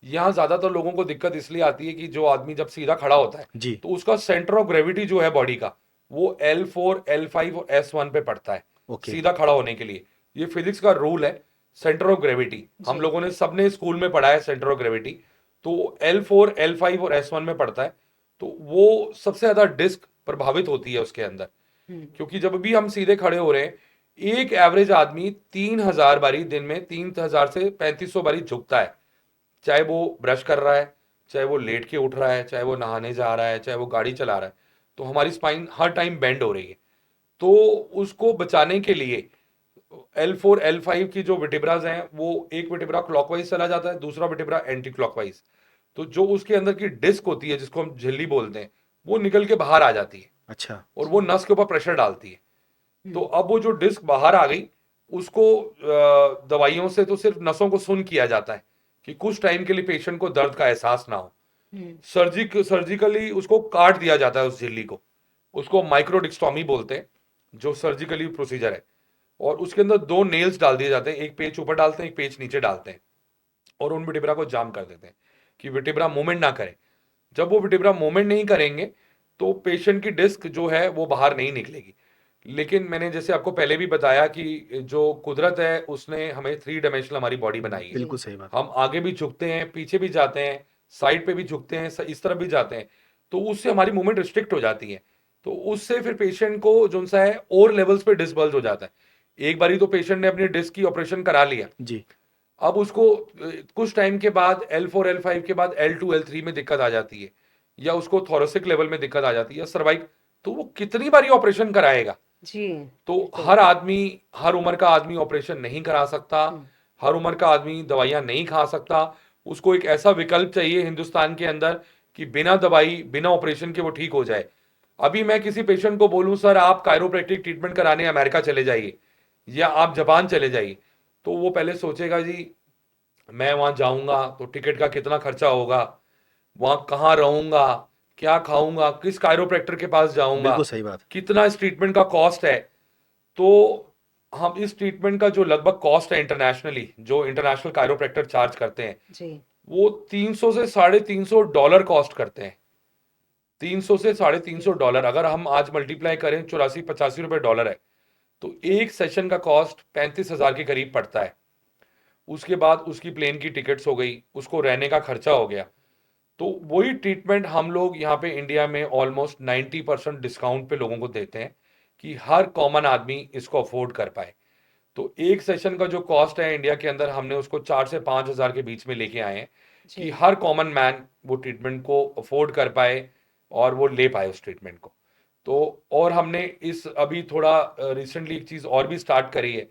यहाँ ज्यादातर लोगों को दिक्कत इसलिए आती है कि जो आदमी जब सीधा खड़ा होता है जी। तो उसका सेंटर ऑफ ग्रेविटी जो है बॉडी का, वो L4 L5 और S1 पे पड़ता है ओके। सीधा खड़ा होने के लिए। ये फिजिक्स का रूल है, सेंटर ऑफ ग्रेविटी। हम जी। लोगों ने सबने स्कूल में पढ़ा है सेंटर ऑफ ग्रेविटी। तो L4 L5 और S1 में पड़ता है। तो वो सबसे ज्यादा डिस्क प्रभावित होती है उसके अंदर, हम्म। क्योंकि जब भी हम सीधे खड़े हो रहे हैं, एक एवरेज आदमी 3,000 बारी दिन में, 3,000 से 3,500 बारी झुकता है। चाहे वो ब्रश कर रहा है, चाहे वो लेट के उठ रहा है, चाहे वो नहाने जा रहा है, चाहे वो गाड़ी चला रहा है, तो हमारी स्पाइन हर टाइम बेंड हो रही है। तो उसको बचाने के लिए L4 L5 की जो विटिब्राज हैं, वो एक विटिब्रा क्लॉकवाइज चला जाता है, दूसरा विटिब्रा एंटी क्लॉकवाइज। तो जो उसके अंदर की डिस्क होती है जिसको हम झिल्ली बोलते हैं, वो निकल के बाहर आ जाती है अच्छा। और वो जी। नस के ऊपर प्रेशर डालती है। तो हम्म। अब वो जो डिस्क बाहर आ गई, उसको दवाइयों से तो सिर्फ नसों को सुन किया जाता है कि कुछ टाइम के लिए पेशेंट को दर्द का एहसास ना हो। हम्म। सर्जिकली उसको काट दिया जाता है उस झिल्ली को, उसको माइक्रोडिक्सटॉमी बोलते हैं, जो सर्जिकली प्रोसीजर है। और उसके अंदर 2 नेल्स डाल दिए जाते हैं, एक पेच ऊपर डालते हैं, एक पेच नीचे डालते हैं, और उन विटिब्रा को जाम कर देते हैं कि विटिब्रा मूवमेंट ना करे। जब वो विटिब्रा मूवमेंट नहीं करेंगे तो पेशेंट की डिस्क जो है वो बाहर नहीं निकलेगी। लेकिन मैंने जैसे आपको पहले भी बताया कि जो कुदरत है उसने हमें 3 डायमेंशनल हमारी बॉडी बनाई है। जी। बिल्कुल सही बात। हम आगे भी झुकते हैं, पीछे भी जाते हैं, साइड पे भी झुकते हैं, इस तरफ भी जाते हैं। तो उससे हमारी मूवमेंट रिस्ट्रिक्ट हो जाती है। तो उससे फिर पेशेंट को जो सा है और लेवल्स पे डिस्क बल्ज हो जाता है। एक बारी तो पेशेंट ने अपनी डिस्क की ऑपरेशन करा लिया, जी। अब उसको कुछ टाइम के बाद L4 L5 के बाद L2 L3 में दिक्कत आ जाती है, या उसको थोरेसिक लेवल में दिक्कत आ जाती है, या सर्वाइक। तो वो कितनी बारी ऑपरेशन कराएगा? जी। तो बिल्कुल। हर आदमी, हर उम्र का आदमी ऑपरेशन नहीं करा सकता, हम्म। हर उम्र का आदमी दवाइयां नहीं खा सकता। उसको एक ऐसा विकल्प चाहिए हिंदुस्तान के अंदर कि बिना दवाई बिना ऑपरेशन के वो ठीक हो जाए। अभी मैं किसी पेशेंट को बोलूं सर आप कायरोप्रैक्टिक ट्रीटमेंट कराने अमेरिका चले जाइए या आप जापान चले जाइए, तो वो पहले सोचेगा जी मैं वहां जाऊंगा तो टिकट का कितना खर्चा होगा, वहां कहाँ रहूंगा, क्या खाऊंगा, किस कायरोप्रैक्टर के पास जाऊंगा, बिल्कुल सही बात। कितना इस ट्रीटमेंट का कॉस्ट है। तो हम इस ट्रीटमेंट का जो लगभग कॉस्ट है इंटरनेशनली, जो इंटरनेशनल कायरोप्रैक्टर चार्ज करते हैं, जी वो 300 से $350 कॉस्ट करते हैं। 300 से $350, अगर हम आज मल्टीप्लाई करें 84-85 रुपए डॉलर है, तो एक सेशन का कॉस्ट 35,000 के करीब पड़ता है। उसके बाद उसकी प्लेन की टिकट्स हो गई, उसको रहने का खर्चा हो गया। तो वही ट्रीटमेंट हम लोग यहाँ पे इंडिया में ऑलमोस्ट 90% डिस्काउंट पे लोगों को देते हैं कि हर कॉमन आदमी इसको अफोर्ड कर पाए। तो एक सेशन का जो कॉस्ट है इंडिया के अंदर, हमने उसको 4 से 5,000 के बीच में लेके आए हैं कि जी हर कॉमन मैन वो ट्रीटमेंट को अफोर्ड कर पाए और वो ले पाए उस ट्रीटमेंट को। तो और हमने इस अभी थोड़ा रिसेंटली एक चीज़ और भी स्टार्ट करी है।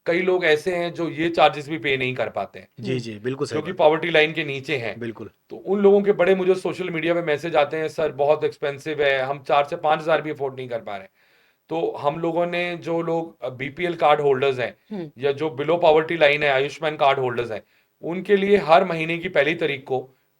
कई लोग ऐसे हैं जो ये चार्जेस भी पे नहीं कर पाते हैं, जी जी बिल्कुल सही जो कि बात, पॉवर्टी लाइन के नीचे हैं। बिल्कुल तो उन लोगों के बड़े मुझे सोशल मीडिया पे मैसेज आते हैं, सर बहुत एक्सपेंसिव है, हम 4 से 5,000 भी अफोर्ड नहीं कर पा रहे। तो हम लोगों ने, जो लोग बीपीएल कार्ड होल्डर्स हैं या जो बिलो पॉवर्टी लाइन है, आयुष्मान कार्ड होल्डर्स हैं, उनके लिए हर महीने की पहली तारीख को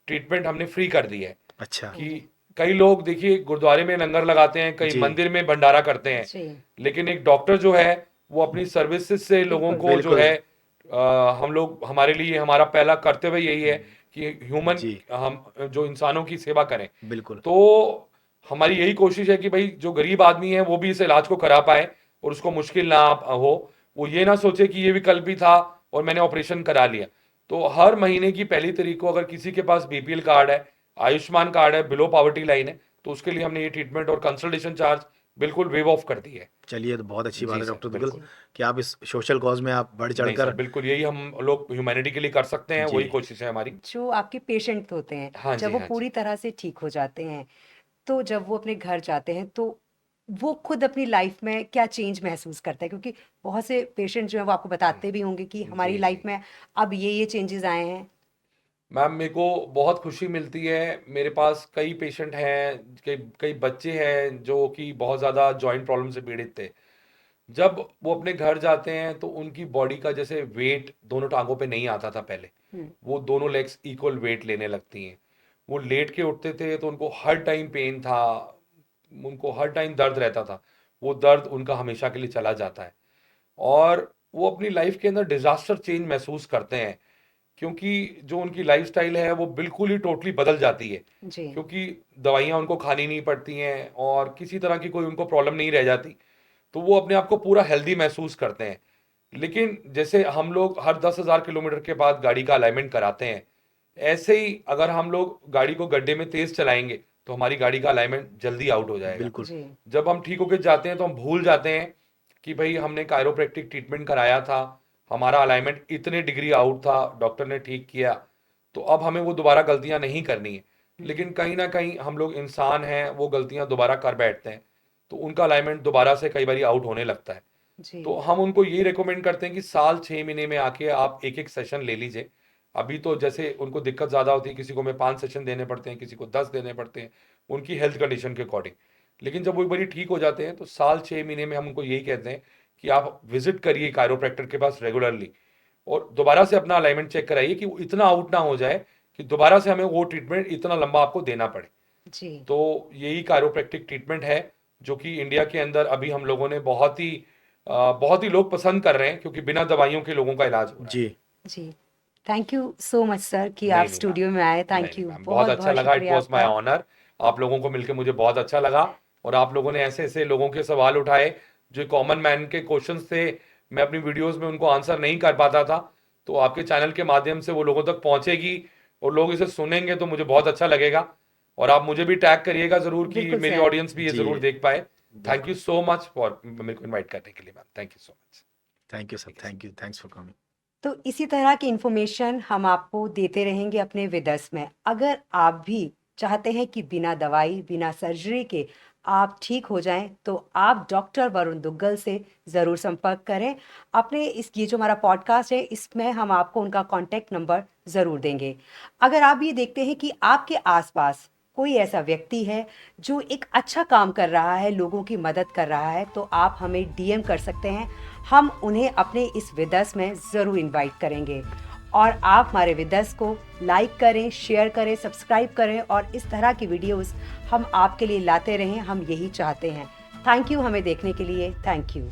ट्रीटमेंट हमने फ्री कर दी है। अच्छा कि कई लोग देखिए गुरुद्वारे में लंगर लगाते हैं, कई जी मंदिर में भंडारा करते हैं, जी लेकिन एक डॉक्टर जो है वो अपनी सर्विसेज से लोगों बिल्कुल को जो बिल्कुल है हम लोग, हमारे लिए हमारा पहला कर्तव्य यही है कि ह्यूमन, जी हम जो इंसानों की सेवा करें। बिल्कुल तो हमारी यही कोशिश है कि भाई जो गरीब आदमी है वो भी इस इलाज को करा पाए और उसको मुश्किल ना हो, वो ये ना सोचे कि ये विकल्प भी था और मैंने ऑपरेशन करा लिया। तो हर महीने की पहली तारीख को अगर किसी के पास बीपीएल कार्ड है, आयुष्मान कार्ड है, बिलो पॉवर्टी लाइन है, तो उसके लिए हमने ये ट्रीटमेंट और कंसल्टेशन चार्ज बिल्कुल वेव ऑफ कर दी है। चलिए तो बहुत अच्छी बात जी है सर, डॉक्टर दुग्गल बिल्कुल। कि आप इस सोशल कॉज में आप बढ़ नहीं चढ़कर, सर, बिल्कुल यही हम लोग ह्यूमैनिटी के लिए कर सकते हैं, जी वही कोशिश है हमारी। जो आपके पेशेंट होते हैं हाँ जब जी, वो हाँ जी। पूरी तरह से ठीक हो जाते हैं, तो जब वो अपने घर जाते हैं तो वो खुद अपनी लाइफ में क्या चेंज महसूस करते हैं? क्योंकि बहुत से पेशेंट जो है वो आपको बताते भी होंगे कि हमारी जी, लाइफ जी। में अब ये चेंजेस आए हैं। मैम, मेरे को बहुत खुशी मिलती है। मेरे पास कई पेशेंट हैं, कई कई बच्चे हैं जो कि बहुत ज़्यादा जॉइंट प्रॉब्लम से पीड़ित थे। जब वो अपने घर जाते हैं तो उनकी बॉडी का जैसे वेट दोनों टांगों पे नहीं आता था पहले, हम्म वो दोनों लेग्स इक्वल वेट लेने लगती हैं। वो लेट के उठते थे तो उनको हर टाइम पेन था, उनको हर टाइम दर्द रहता था। वो दर्द उनका हमेशा के लिए चला जाता है और वो अपनी लाइफ के अंदर डिजास्टर चेंज महसूस करते हैं, क्योंकि जो उनकी लाइफस्टाइल है वो बिल्कुल ही टोटली बदल जाती है। जी क्योंकि दवाइयाँ उनको खानी नहीं पड़ती हैं और किसी तरह की कोई उनको प्रॉब्लम नहीं रह जाती, तो वो अपने आप को पूरा हेल्दी महसूस करते हैं। लेकिन जैसे हम लोग हर 10,000 किलोमीटर के बाद गाड़ी का अलाइनमेंट कराते हैं, ऐसे ही अगर हम लोग गाड़ी को गड्ढे में तेज चलाएंगे तो हमारी गाड़ी का अलाइनमेंट जल्दी आउट हो जाएगा। बिल्कुल जी जब हम ठीक होके जाते हैं तो हम भूल जाते हैं कि भाई हमने कायरोप्रैक्टिक ट्रीटमेंट कराया था, हमारा अलाइनमेंट इतने डिग्री आउट था, डॉक्टर ने ठीक किया, तो अब हमें वो दोबारा गलतियां नहीं करनी है। लेकिन कहीं ना कहीं हम लोग इंसान हैं, वो गलतियां दोबारा कर बैठते हैं, तो उनका अलाइनमेंट दोबारा से कई बार आउट होने लगता है। जी तो हम उनको यही रेकमेंड करते हैं कि साल 6 महीने में आके आप एक एक सेशन ले लीजिए। अभी तो जैसे उनको दिक्कत ज़्यादा होती है, किसी को में 5 सेशन देने पड़ते हैं, किसी को 10 देने पड़ते हैं, उनकी हेल्थ कंडीशन के अकॉर्डिंग। लेकिन जब वो एक बारी ठीक हो जाते हैं तो साल 6 महीने में हम उनको यही कहते हैं कि आप विजिट करिए कायरोप्रैक्टर के पास रेगुलरली और दोबारा से अपना अलाइनमेंट चेक कराइए कि वो इतना आउट ना हो जाए कि दोबारा से हमें वो ट्रीटमेंट इतना लंबा आपको देना पड़े। जी तो यही कायरोप्रैक्टिक ट्रीटमेंट है जो कि इंडिया के अंदर अभी हम लोगों ने बहुत ही लोग पसंद कर रहे हैं, क्योंकि बिना दवाइयों के लोगों का इलाज हो रहा है। जी जी thank you so much sir कि आप नहीं नहीं मैम, स्टूडियो में आए। नहीं थैंक नहीं यू, मैम, बहुत बहुत अच्छा बहुत लगा, इट शुक्रिया वॉज माई आपका। ऑनर। आप लोगों को मिलकर मुझे बहुत अच्छा लगा और आप लोगों ने ऐसे ऐसे लोगों के सवाल उठाए जो कॉमन मैन के क्वेश्चंस थे, मैं अपनी वीडियोस में उनको आंसर नहीं कर पाता था, तो आपके चैनल के माध्यम से वो लोगों तक पहुंचेगी और लोग इसे सुनेंगे तो मुझे बहुत अच्छा लगेगा। और आप मुझे भी टैग करिएगा जरूर कि बिल्कुल मेरी सर। ऑडियंस भी ये जी जरूर देख पाए। थैंक बिल्कुल यू सो मच फॉर मेरे को इनवाइट करने के लिए ma'am, thank you so much. Thank you sir, thank you, thanks for coming. तो इसी तरह की इंफॉर्मेशन हम आपको देते रहेंगे अपने विदस में। अगर आप भी चाहते हैं कि बिना दवाई बिना सर्जरी के आप ठीक हो जाएं, तो आप डॉक्टर वरुण दुग्गल से ज़रूर संपर्क करें। अपने ये जो हमारा पॉडकास्ट है इसमें हम आपको उनका कॉन्टैक्ट नंबर ज़रूर देंगे। अगर आप ये देखते हैं कि आपके आसपास कोई ऐसा व्यक्ति है जो एक अच्छा काम कर रहा है, लोगों की मदद कर रहा है, तो आप हमें डीएम कर सकते हैं। हम उन्हें अपने इस विदस में ज़रूर इनवाइट करेंगे। और आप हमारे विदस को लाइक करें, शेयर करें, सब्सक्राइब करें और इस तरह की वीडियोस हम आपके लिए लाते रहें, हम यही चाहते हैं। थैंक यू हमें देखने के लिए। Thank you.